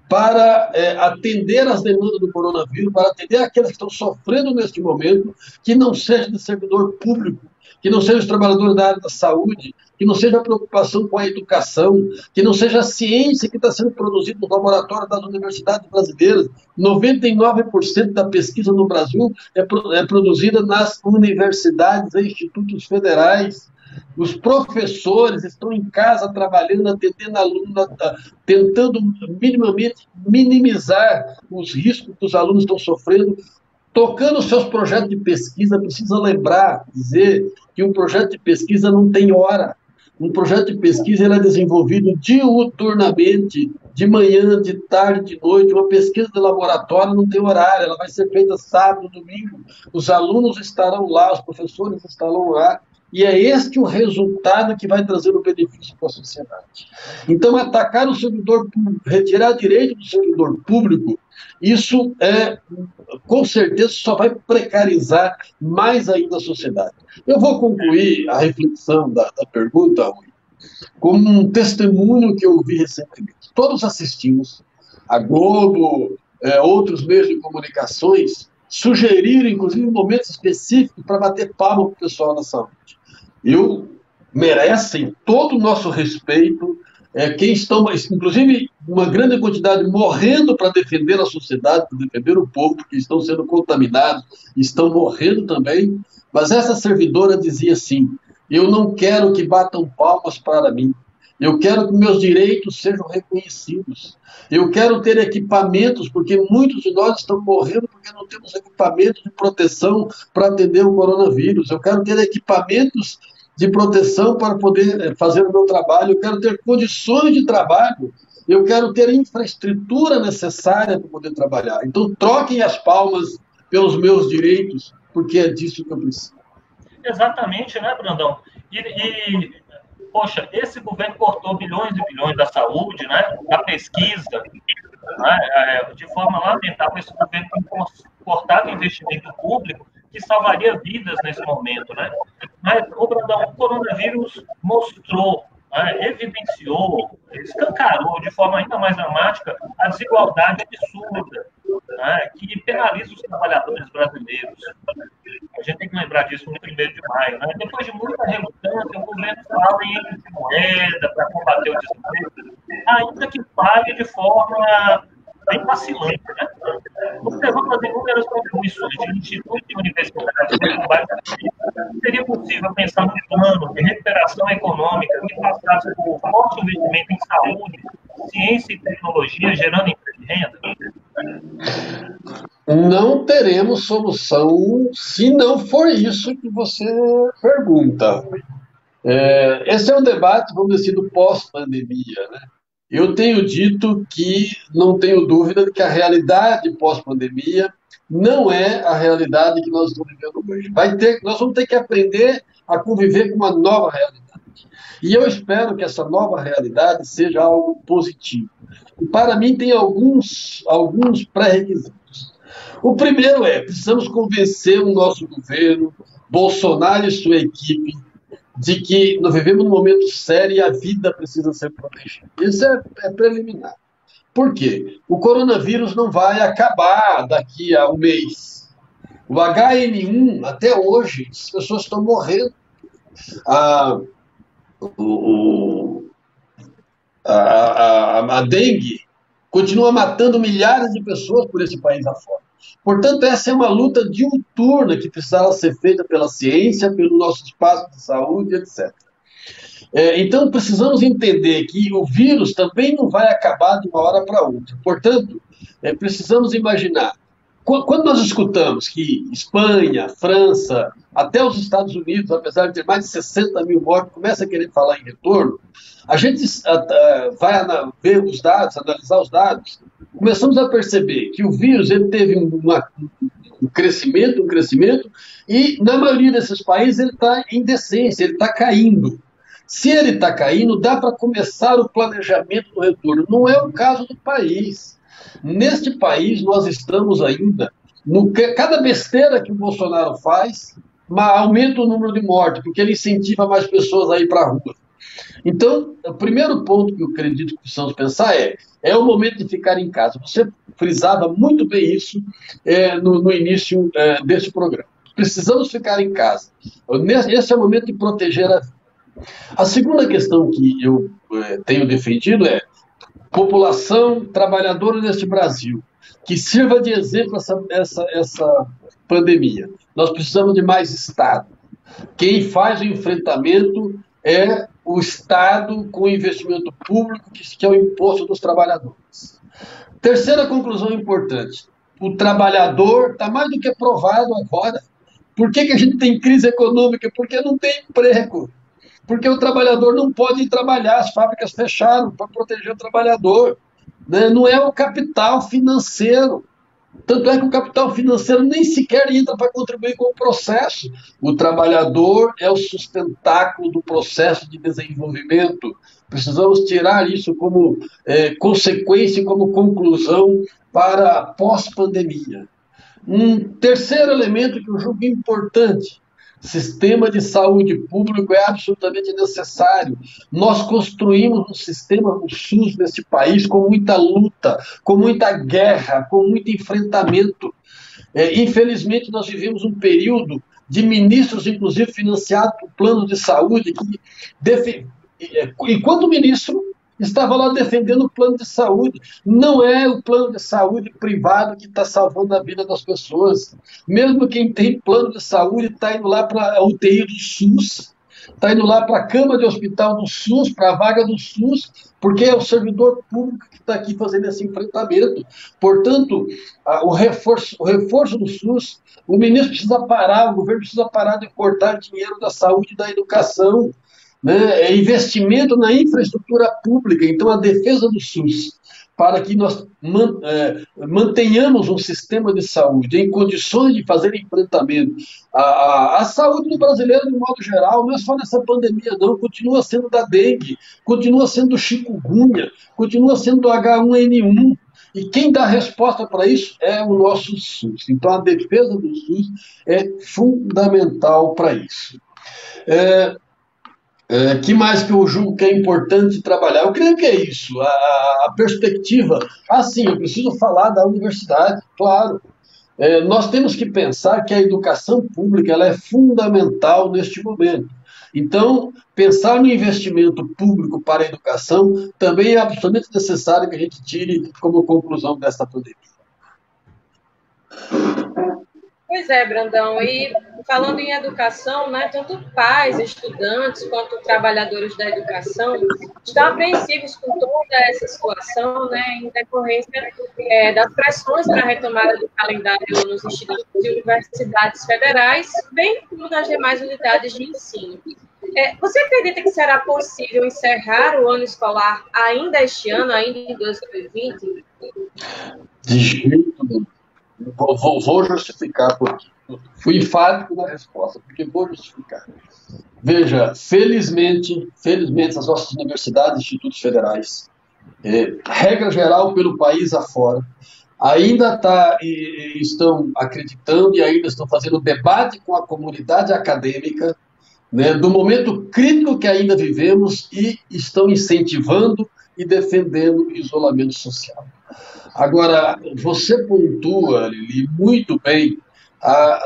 [SPEAKER 3] para atender as demandas do coronavírus, para atender aqueles que estão sofrendo neste momento, que não seja de servidor público, que não seja os trabalhadores da área da saúde, que não seja a preocupação com a educação, que não seja a ciência que está sendo produzida nos laboratórios das universidades brasileiras. 99% da pesquisa no Brasil é produzida nas universidades e institutos federais. Os professores estão em casa trabalhando, atendendo alunos, tentando minimamente minimizar os riscos que os alunos estão sofrendo, tocando os seus projetos de pesquisa. Precisa lembrar, dizer que um projeto de pesquisa não tem hora. um projeto de pesquisa ele é desenvolvido diuturnamente, de manhã, de tarde, de noite. Uma pesquisa de laboratório não tem horário, ela vai ser feita sábado, domingo. Os alunos estarão lá, os professores estarão lá. E é este o resultado que vai trazer o benefício para a sociedade. Então, atacar o servidor público, retirar direito do servidor público, isso com certeza só vai precarizar mais ainda a sociedade. Eu vou concluir a reflexão da pergunta, Rui, com um testemunho que eu vi recentemente. Todos assistimos, a Globo, outros meios de comunicações, sugeriram, inclusive, momentos específicos para bater palma para o pessoal da saúde. Merecem todo o nosso respeito, quem estão, inclusive, uma grande quantidade morrendo para defender a sociedade, para defender o povo, porque estão sendo contaminados, estão morrendo também, mas essa servidora dizia assim: eu não quero que batam palmas para mim, eu quero que meus direitos sejam reconhecidos, eu quero ter equipamentos, porque muitos de nós estão morrendo porque não temos equipamentos de proteção para atender o coronavírus, eu quero ter equipamentos de proteção para poder fazer o meu trabalho, eu quero ter condições de trabalho, eu quero ter a infraestrutura necessária para poder trabalhar. Então, troquem as palmas pelos meus direitos, porque é disso que eu preciso.
[SPEAKER 1] Exatamente, né, Brandão? Poxa, esse governo cortou bilhões e bilhões da saúde, né, da pesquisa, né, de forma lamentável. Esse governo tem cortado investimento público que salvaria vidas nesse momento, né? Mas, Brandão, o coronavírus mostrou, evidenciou, escancarou de forma ainda mais dramática a desigualdade absurda, né, que penaliza os trabalhadores brasileiros. A gente tem que lembrar disso no 1º de maio. Né? Depois de muita relutância, o governo fala em emissão de moeda para combater o desemprego, ainda que pague de forma bem vacilante. Né? Observando as inúmeras contribuições de institutos e universidades no combate à crise, seria possível pensar num plano de recuperação econômica que passasse por forte investimento em saúde, ciência e tecnologia, gerando emprego e renda?
[SPEAKER 3] Não teremos solução se não for isso que você pergunta. Esse é um debate, vamos dizer, do pós-pandemia, né? Eu tenho dito que não tenho dúvida de que a realidade pós-pandemia não é a realidade que nós estamos vivendo hoje. Nós vamos ter que aprender a conviver com uma nova realidade. E eu espero que essa nova realidade seja algo positivo. E para mim tem alguns pré-requisitos. O primeiro precisamos convencer o nosso governo, Bolsonaro e sua equipe, de que nós vivemos num momento sério e a vida precisa ser protegida. Isso é preliminar. Por quê? O coronavírus não vai acabar daqui a um mês. O HN1, até hoje, as pessoas estão morrendo. A dengue continua matando milhares de pessoas por esse país afora. Portanto, essa é uma luta diuturna que precisava ser feita pela ciência, pelo nosso espaço de saúde, etc. Então, precisamos entender que o vírus também não vai acabar de uma hora para outra. Portanto, precisamos imaginar. Quando nós escutamos que Espanha, França, até os Estados Unidos, apesar de ter mais de 60 mil mortos, começa a querer falar em retorno, a gente vai ver os dados, analisar os dados, começamos a perceber que o vírus ele teve um crescimento, e na maioria desses países ele está em decência, ele está caindo. Se ele está caindo, dá para começar o planejamento do retorno. Não é o caso do país. Neste país, nós estamos ainda... Cada besteira que o Bolsonaro faz, aumenta o número de mortes, porque ele incentiva mais pessoas a ir para a rua. Então, o primeiro ponto que eu acredito que precisamos pensar é o momento de ficar em casa. Você frisava muito bem isso no início desse programa. Precisamos ficar em casa. Esse é o momento de proteger a vida. A segunda questão que eu tenho defendido é população trabalhadora deste Brasil, que sirva de exemplo essa pandemia. Nós precisamos de mais Estado. Quem faz o enfrentamento é o Estado com investimento público, que é o imposto dos trabalhadores. Terceira conclusão importante. O trabalhador está mais do que provado agora. Por que a gente tem crise econômica? Porque não tem emprego. porque o trabalhador não pode ir trabalhar, as fábricas fecharam para proteger o trabalhador, né? Não é o capital financeiro. Tanto é que o capital financeiro nem sequer entra para contribuir com o processo. O trabalhador é o sustentáculo do processo de desenvolvimento. Precisamos tirar isso como consequência e como conclusão para a pós-pandemia. Um terceiro elemento que eu julgo importante: sistema de saúde público é absolutamente necessário. Nós construímos um sistema do SUS neste país com muita luta, com muita guerra, com muito enfrentamento. Infelizmente, nós vivemos um período de ministros, inclusive financiados por plano de saúde, enquanto ministro estava lá defendendo o plano de saúde. Não é o plano de saúde privado que está salvando a vida das pessoas. Mesmo quem tem plano de saúde está indo lá para a UTI do SUS, está indo lá para a cama de hospital do SUS, para a vaga do SUS, porque é o servidor público que está aqui fazendo esse enfrentamento. Portanto, o reforço do SUS, o ministro precisa parar, o governo precisa parar de cortar dinheiro da saúde e da educação. Né? Investimento na infraestrutura pública, então a defesa do SUS, para que nós mantenhamos um sistema de saúde em condições de fazer enfrentamento. A saúde do brasileiro, de modo geral, não é só nessa pandemia, não, continua sendo da dengue, continua sendo do chikungunya, continua sendo do H1N1, e quem dá resposta para isso é o nosso SUS. Então a defesa do SUS é fundamental para isso. Que mais que eu julgo que é importante trabalhar? Eu creio que é isso, a perspectiva. Sim, eu preciso falar da universidade, claro. Nós temos que pensar que a educação pública ela é fundamental neste momento. Então, pensar no investimento público para a educação também é absolutamente necessário que a gente tire como conclusão desta pandemia.
[SPEAKER 2] Pois é, Brandão, e falando em educação, né, tanto pais, estudantes, quanto trabalhadores da educação estão apreensivos com toda essa situação, né, em decorrência das pressões para a retomada do calendário nos institutos e universidades federais, bem como nas demais unidades de ensino. Você acredita que será possível encerrar o ano escolar ainda este ano, ainda em 2020?
[SPEAKER 3] De jeito nenhum. Vou justificar por quê. Fui enfático na resposta, porque vou justificar. Veja, felizmente as nossas universidades e institutos federais, regra geral pelo país afora, ainda estão acreditando e ainda estão fazendo debate com a comunidade acadêmica, né, do momento crítico que ainda vivemos, e estão incentivando e defendendo o isolamento social. Agora, você pontua, Lili, muito bem.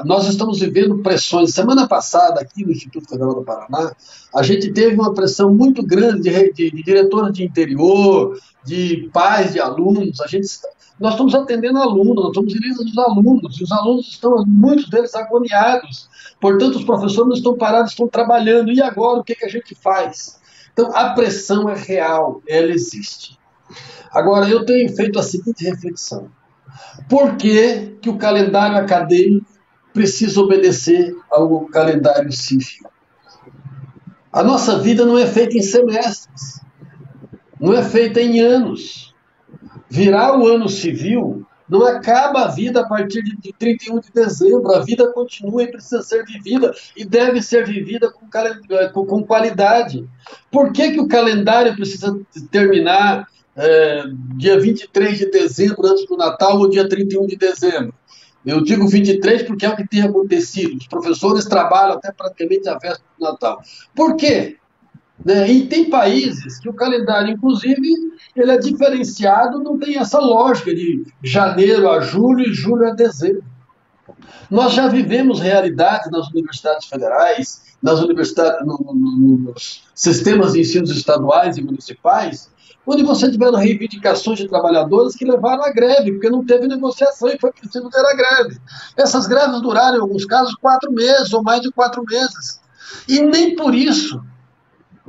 [SPEAKER 3] Nós estamos vivendo pressões. Semana passada, aqui no Instituto Federal do Paraná, a gente teve uma pressão muito grande de diretores de interior, de pais de alunos. Nós estamos atendendo alunos, nós estamos em lista dos alunos, e os alunos estão, muitos deles, agoniados. Portanto, os professores não estão parados, estão trabalhando. E agora, o que a gente faz? Então, a pressão é real, ela existe. Agora, eu tenho feito a seguinte reflexão: por que o calendário acadêmico precisa obedecer ao calendário civil? A nossa vida não é feita em semestres, não é feita em anos. Virar o ano civil não acaba a vida a partir de 31 de dezembro, a vida continua e precisa ser vivida, e deve ser vivida com qualidade. Por que o calendário precisa terminar dia 23 de dezembro, antes do Natal, ou dia 31 de dezembro? Eu digo 23 porque é o que tem acontecido. Os professores trabalham até praticamente a véspera do Natal. Por quê? E tem países que o calendário, inclusive, ele é diferenciado, não tem essa lógica de janeiro a julho e julho a dezembro. Nós já vivemos realidades nas universidades federais, nas universidades, nos sistemas de ensino estaduais e municipais, onde você tiveram reivindicações de trabalhadores que levaram à greve, porque não teve negociação e foi preciso ter a greve. Essas greves duraram, em alguns casos, 4 meses ou mais de 4 meses. E nem por isso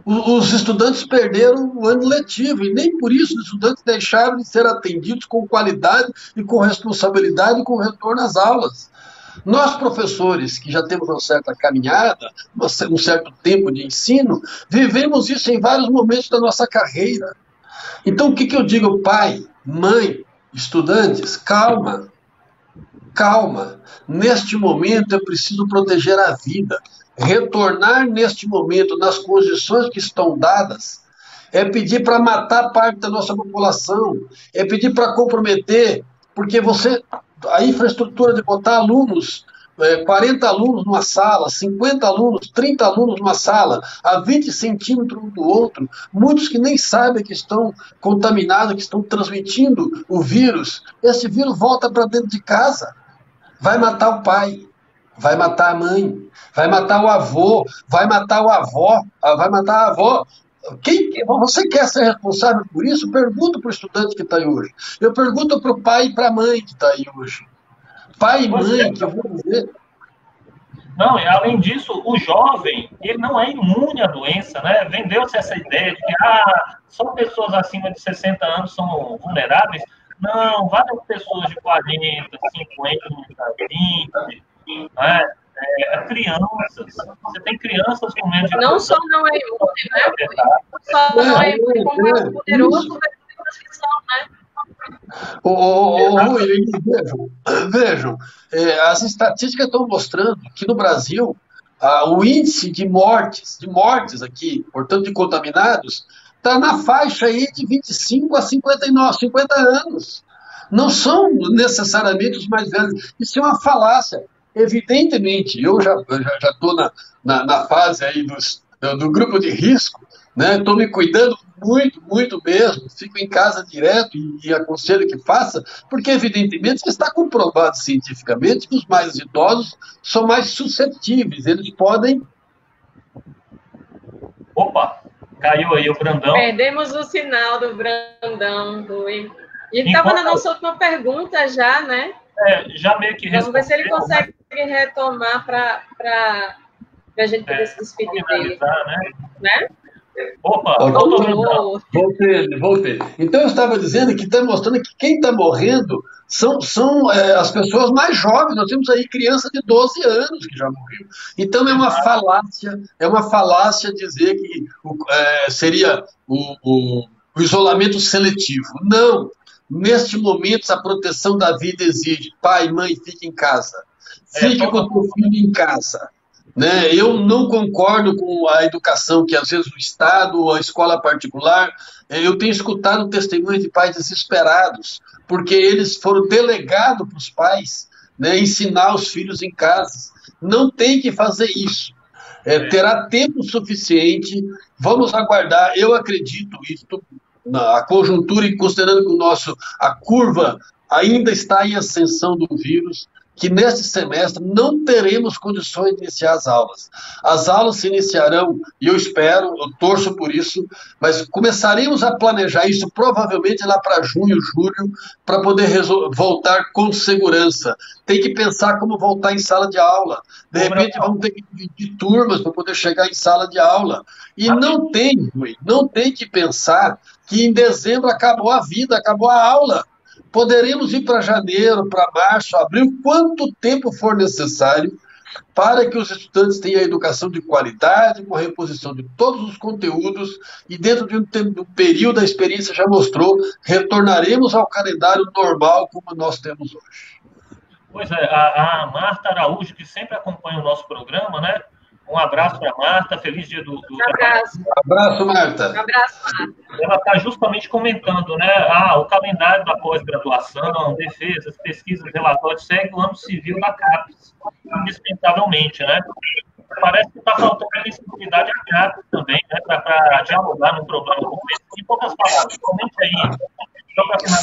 [SPEAKER 3] os estudantes perderam o ano letivo, e nem por isso os estudantes deixaram de ser atendidos com qualidade e com responsabilidade e com retorno às aulas. Nós, professores, que já temos uma certa caminhada, um certo tempo de ensino, vivemos isso em vários momentos da nossa carreira. Então, o que eu digo, pai, mãe, estudantes? Calma, calma. Neste momento é preciso proteger a vida. Retornar neste momento, nas condições que estão dadas, é pedir para matar parte da nossa população, é pedir para comprometer, porque a infraestrutura de botar alunos, 40 alunos numa sala, 50 alunos, 30 alunos numa sala, a 20 centímetros um do outro, muitos que nem sabem que estão contaminados, que estão transmitindo o vírus, esse vírus volta para dentro de casa, vai matar o pai, vai matar a mãe, vai matar o avô, vai matar a avó. Você quer ser responsável por isso? Pergunta para o estudante que está aí hoje. Eu pergunto para o pai e para a mãe que está aí hoje. Pai e mãe, que eu vou dizer.
[SPEAKER 1] Não, e além disso, o jovem, ele não é imune à doença, né? Vendeu-se essa ideia de que só pessoas acima de 60 anos são vulneráveis. Não, várias pessoas de 40, 50, 20, né? Crianças. Você tem crianças com menos de...
[SPEAKER 2] Não só não é imune, né? Só não é imune, como é poderoso da transmissão, né?
[SPEAKER 3] Vejam, as estatísticas estão mostrando que no Brasil o índice de mortes aqui, portanto de contaminados, está na faixa aí de 25 a 59, 50 anos. Não são necessariamente os mais velhos. Isso é uma falácia. Evidentemente, eu já estou na fase aí do grupo de risco, né? Estou me cuidando muito, muito mesmo, fico em casa direto e aconselho que faça, porque evidentemente está comprovado cientificamente que os mais idosos são mais suscetíveis, eles podem...
[SPEAKER 1] Opa, caiu aí o Brandão.
[SPEAKER 2] Perdemos o sinal do Brandão, Rui. E ele estava na nossa última pergunta já, né?
[SPEAKER 1] Já meio que
[SPEAKER 2] respondeu. Vamos ver se ele consegue retomar para a gente poder se despedir dele. Né?
[SPEAKER 1] Opa,
[SPEAKER 3] voltei. Então eu estava dizendo que está mostrando que quem está morrendo são as pessoas mais jovens. Nós temos aí criança de 12 anos que já morreu. Então é uma falácia dizer que seria o isolamento seletivo. Não. Neste momento, a proteção da vida exige. Pai, mãe, fique em casa. Fique com o teu filho em casa. Né? Eu não concordo com a educação que, às vezes, o Estado ou a escola particular... Eu tenho escutado testemunhos de pais desesperados, porque eles foram delegados para os pais, né, ensinar os filhos em casa. Não tem que fazer isso. Terá tempo suficiente. Vamos aguardar. Eu acredito isso. A conjuntura, e considerando que a curva ainda está em ascensão do vírus, que neste semestre não teremos condições de iniciar as aulas. As aulas se iniciarão, e eu torço por isso, mas começaremos a planejar isso provavelmente lá para junho, julho, para poder voltar com segurança. Tem que pensar como voltar em sala de aula. De repente vamos ter que dividir turmas para poder chegar em sala de aula. E não tem que pensar que em dezembro acabou a vida, acabou a aula. Poderemos ir para janeiro, para março, abril, quanto tempo for necessário para que os estudantes tenham a educação de qualidade, com a reposição de todos os conteúdos e dentro de um período, a experiência já mostrou, retornaremos ao calendário normal como nós temos hoje.
[SPEAKER 1] Pois é, a Marta Araújo, que sempre acompanha o nosso programa, né? Um abraço para a Marta, feliz dia do...
[SPEAKER 2] Abraço.
[SPEAKER 3] Abraço, Marta.
[SPEAKER 2] Abraço, Marta.
[SPEAKER 1] Ela está justamente comentando, né? O calendário da pós-graduação, defesas, pesquisas, relatórios, segue o ano civil da CAPES, indispensavelmente, né? Parece que está faltando sensibilidade à CAPES também, né? Para dialogar num problema como esse. Em poucas palavras, comente aí.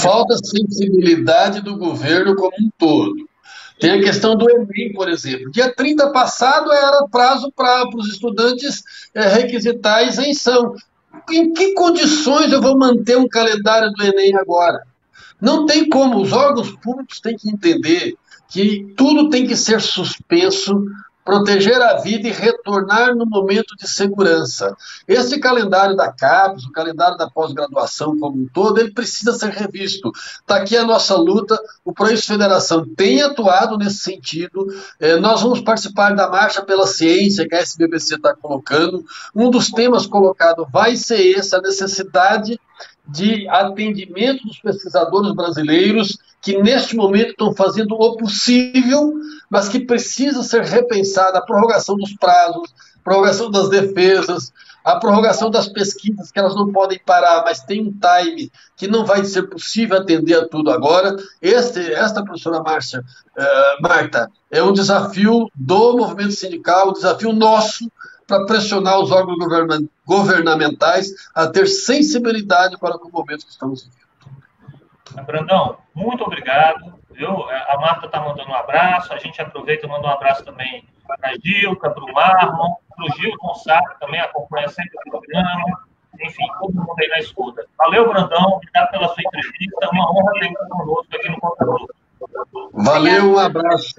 [SPEAKER 3] Falta sensibilidade do governo como um todo. Tem a questão do Enem, por exemplo. Dia 30 passado era prazo para os estudantes requisitar a isenção. Em que condições eu vou manter um calendário do Enem agora? Não tem como. Os órgãos públicos têm que entender que tudo tem que ser suspenso proteger a vida e retornar no momento de segurança. Esse calendário da CAPES, o calendário da pós-graduação como um todo, ele precisa ser revisto. Está aqui a nossa luta, o Prois Federação tem atuado nesse sentido. Nós vamos participar da Marcha pela Ciência que a SBPC está colocando. Um dos temas colocados vai ser esse, a necessidade de atendimento dos pesquisadores brasileiros que neste momento estão fazendo o possível, mas que precisa ser repensada a prorrogação dos prazos, prorrogação das defesas, a prorrogação das pesquisas, que elas não podem parar, mas tem um time que não vai ser possível atender a tudo agora. Esta professora Marta, é um desafio do movimento sindical, um desafio nosso, para pressionar os órgãos governamentais a ter sensibilidade para o momento que estamos vivendo.
[SPEAKER 1] Brandão, muito obrigado. A Marta está mandando um abraço, a gente aproveita e manda um abraço também para a Gilca, para o Marlon, para o Gil Gonçalves, que também acompanha sempre o programa, enfim, todo mundo aí na escuta. Valeu, Brandão, obrigado pela sua entrevista, uma honra ter você conosco aqui no Contrafluxo.
[SPEAKER 3] Valeu, um abraço.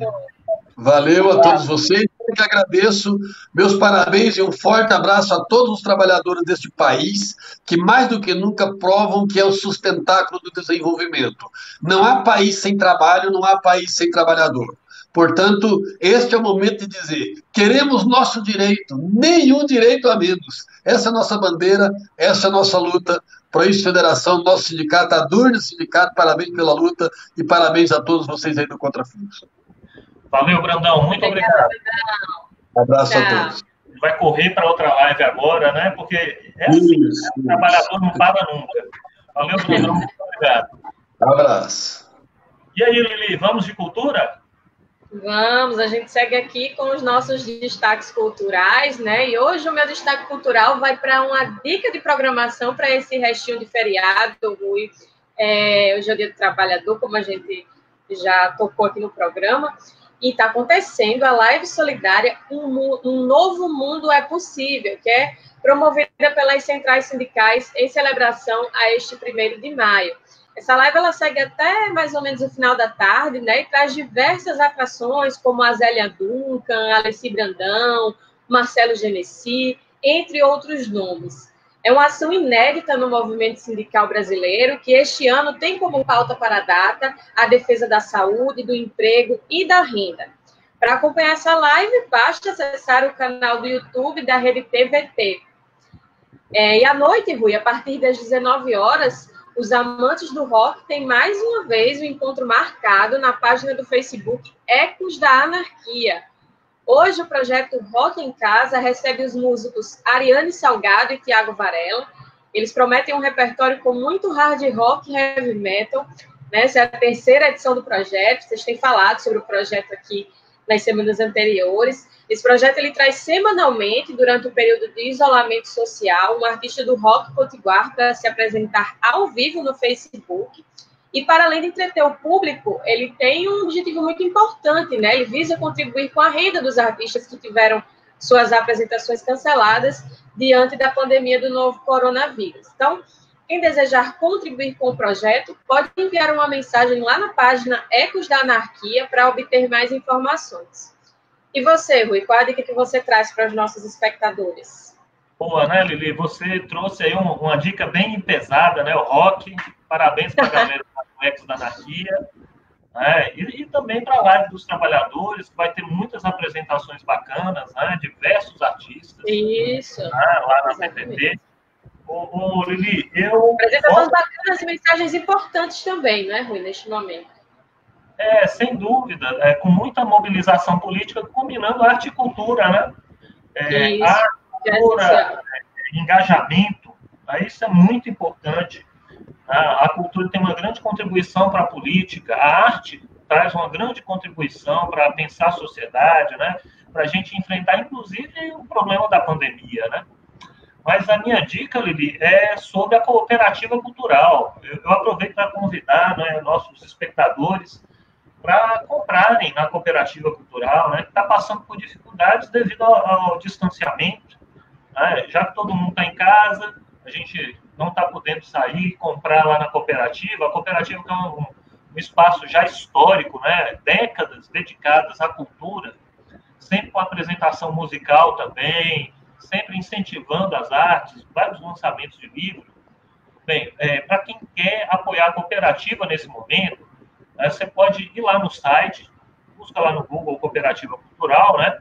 [SPEAKER 3] Valeu a todos vocês, eu que agradeço, meus parabéns e um forte abraço a todos os trabalhadores deste país, que mais do que nunca provam que é o sustentáculo do desenvolvimento. Não há país sem trabalho, não há país sem trabalhador. Portanto, este é o momento de dizer, queremos nosso direito, nenhum direito a menos. Essa é a nossa bandeira, essa é a nossa luta. Prois Federação, nosso sindicato, a Durne Sindicato, parabéns pela luta e parabéns a todos vocês aí do Contrafluxo.
[SPEAKER 1] Valeu, Brandão. Muito obrigado.
[SPEAKER 3] Um abraço a todos.
[SPEAKER 1] Vai correr para outra live agora, né? Porque é assim, o trabalhador não para nunca. Valeu, Brandão. Muito obrigado.
[SPEAKER 3] Um abraço.
[SPEAKER 1] E aí, Lili, vamos de cultura?
[SPEAKER 2] Vamos, a gente segue aqui com os nossos destaques culturais, né? E hoje o meu destaque cultural vai para uma dica de programação para esse restinho de feriado, Rui. Hoje é o Dia do Trabalhador, como a gente já tocou aqui no programa. E está acontecendo a live solidária Um Novo Mundo é Possível, que é promovida pelas centrais sindicais em celebração a este 1º de maio. Essa live ela segue até mais ou menos o final da tarde, né, e traz diversas atrações, como a Zélia Duncan, Alessi Brandão, Marcelo Genesi, entre outros nomes. É uma ação inédita no movimento sindical brasileiro, que este ano tem como pauta para a data a defesa da saúde, do emprego e da renda. Para acompanhar essa live, basta acessar o canal do YouTube da Rede TVT. E à noite, Rui, a partir das 19 horas, os amantes do rock têm mais uma vez um encontro marcado na página do Facebook Ecos da Anarquia. Hoje, o projeto Rock em Casa recebe os músicos Ariane Salgado e Tiago Varela. Eles prometem um repertório com muito hard rock e heavy metal. Né? Essa é a 3ª edição do projeto. Vocês têm falado sobre o projeto aqui nas semanas anteriores. Esse projeto ele traz semanalmente, durante o período de isolamento social, um artista do rock potiguar para se apresentar ao vivo no Facebook. E, para além de entreter o público, ele tem um objetivo muito importante, né? Ele visa contribuir com a renda dos artistas que tiveram suas apresentações canceladas diante da pandemia do novo coronavírus. Então, quem desejar contribuir com o projeto, pode enviar uma mensagem lá na página Ecos da Anarquia para obter mais informações. E você, Rui, qual a dica que você traz para os nossos espectadores?
[SPEAKER 1] Boa, né, Lili? Você trouxe aí uma dica bem pesada, né? O rock. Parabéns para a galera do Ecos da Anarquia. Né? E também para a live dos trabalhadores, que vai ter muitas apresentações bacanas, né? Diversos artistas.
[SPEAKER 2] Isso.
[SPEAKER 1] Né? Lá na TVT. Lili,
[SPEAKER 2] apresentações bacanas e mensagens importantes também, né, Rui, neste momento.
[SPEAKER 1] Sem dúvida, com muita mobilização política, combinando arte e cultura, né? Arte, cultura, engajamento, isso é muito importante. A cultura tem uma grande contribuição para a política, a arte traz uma grande contribuição para pensar a sociedade, né? Para a gente enfrentar, inclusive, o problema da pandemia, né? Mas a minha dica, Lili, é sobre a cooperativa cultural. Eu aproveito para convidar, né, nossos espectadores para comprarem na cooperativa cultural, né, que está passando por dificuldades devido ao distanciamento. Né, já que todo mundo está em casa, a gente não está podendo sair e comprar lá na cooperativa. A cooperativa é um espaço já histórico, né, décadas dedicadas à cultura, sempre com apresentação musical também, sempre incentivando as artes, vários lançamentos de livros. Bem, para quem quer apoiar a cooperativa nesse momento, você pode ir lá no site, busca lá no Google Cooperativa Cultural, né?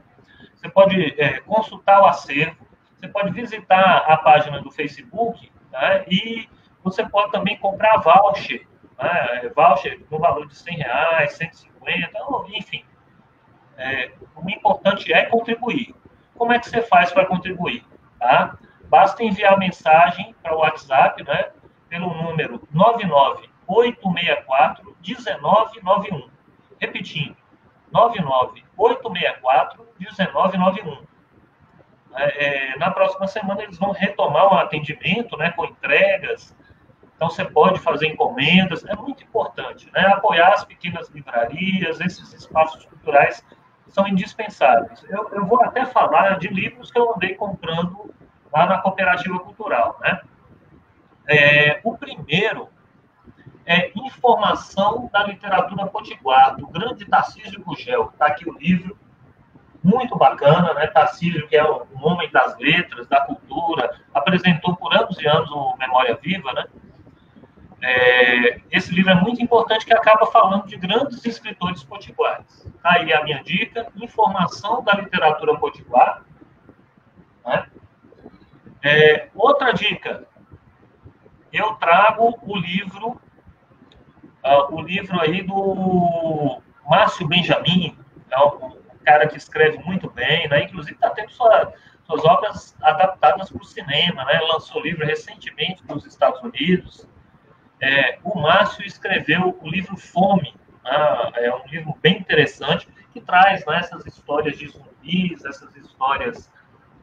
[SPEAKER 1] Você pode consultar o acervo, você pode visitar a página do Facebook, né? E você pode também comprar voucher, né? Voucher no valor de R$100, 150, enfim. O importante é contribuir. Como é que você faz para contribuir? Tá? Basta enviar mensagem para o WhatsApp, né? Pelo número 99864-1991. Repetindo, 99864-1991. Na próxima semana eles vão retomar o atendimento, né, com entregas. Então você pode fazer encomendas. É muito importante, né? Apoiar as pequenas livrarias, esses espaços culturais são indispensáveis. Eu vou até falar de livros que eu andei comprando lá na Cooperativa Cultural, né? O primeiro é Informação da Literatura Potiguar, do grande Tarcísio Gugel. Está aqui o livro, muito bacana, né? Tarcísio, que é um homem das letras, da cultura, apresentou por anos e anos o Memória Viva, né? Esse livro é muito importante, que acaba falando de grandes escritores potiguares. Tá aí a minha dica, Informação da Literatura Potiguar. Né? Outra dica, eu trago o livro aí do Márcio Benjamin, é um cara que escreve muito bem, né? Inclusive está tendo suas obras adaptadas para o cinema, né? Lançou livro recentemente nos Estados Unidos. O Márcio escreveu o livro Fome, né? É um livro bem interessante, que traz, né, essas histórias de zumbis, essas histórias,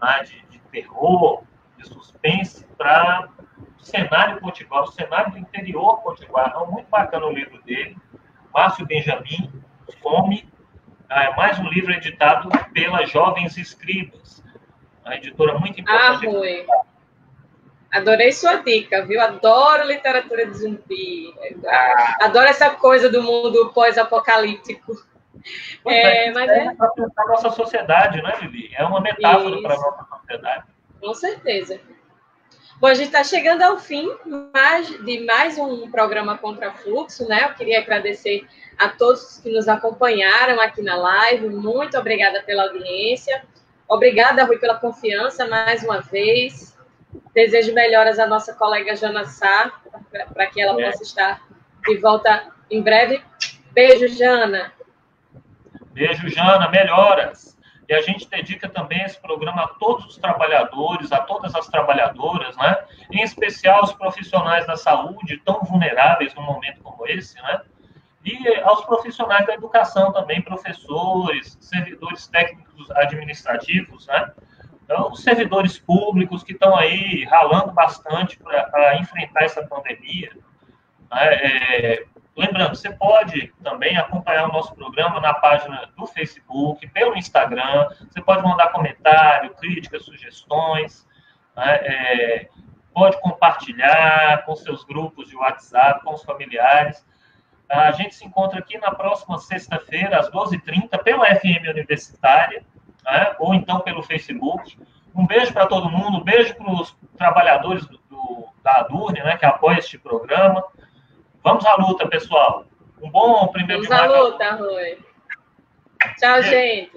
[SPEAKER 1] né, de terror, de suspense, para o cenário potiguar, o cenário do interior potiguar. Então, muito bacana o livro dele, Márcio Benjamin, Fome, mais um livro editado pela Jovens Escribas, uma editora muito importante.
[SPEAKER 2] Rui. Adorei sua dica, viu? Adoro literatura de zumbi. Adoro essa coisa do mundo pós-apocalíptico.
[SPEAKER 1] Mas é para pensar a nossa sociedade, né, Vivi? É uma metáfora para a nossa sociedade.
[SPEAKER 2] Com certeza. Bom, a gente está chegando ao fim de mais um programa Contrafluxo, né? Eu queria agradecer a todos que nos acompanharam aqui na live. Muito obrigada pela audiência. Obrigada, Rui, pela confiança mais uma vez. Desejo melhoras à nossa colega Jana Sá, para que ela possa estar de volta em breve. Beijo, Jana.
[SPEAKER 1] Beijo, Jana. Melhoras. E a gente dedica também esse programa a todos os trabalhadores, a todas as trabalhadoras, né? Em especial os profissionais da saúde, tão vulneráveis num momento como esse, né? E aos profissionais da educação também, professores, servidores técnicos administrativos, né? Então, os servidores públicos que estão aí ralando bastante para enfrentar essa pandemia. Né? Lembrando, você pode também acompanhar o nosso programa na página do Facebook, pelo Instagram. Você pode mandar comentário, críticas, sugestões. Né? Pode compartilhar com seus grupos de WhatsApp, com os familiares. A gente se encontra aqui na próxima sexta-feira, às 12h30, pela FM Universitária, né? Ou então pelo Facebook. Um beijo para todo mundo, um beijo para os trabalhadores da Adurne, né, que apoia este programa. Vamos à luta, pessoal. Um bom 1º de maio.
[SPEAKER 2] Vamos à luta, Rui. Tchau, gente.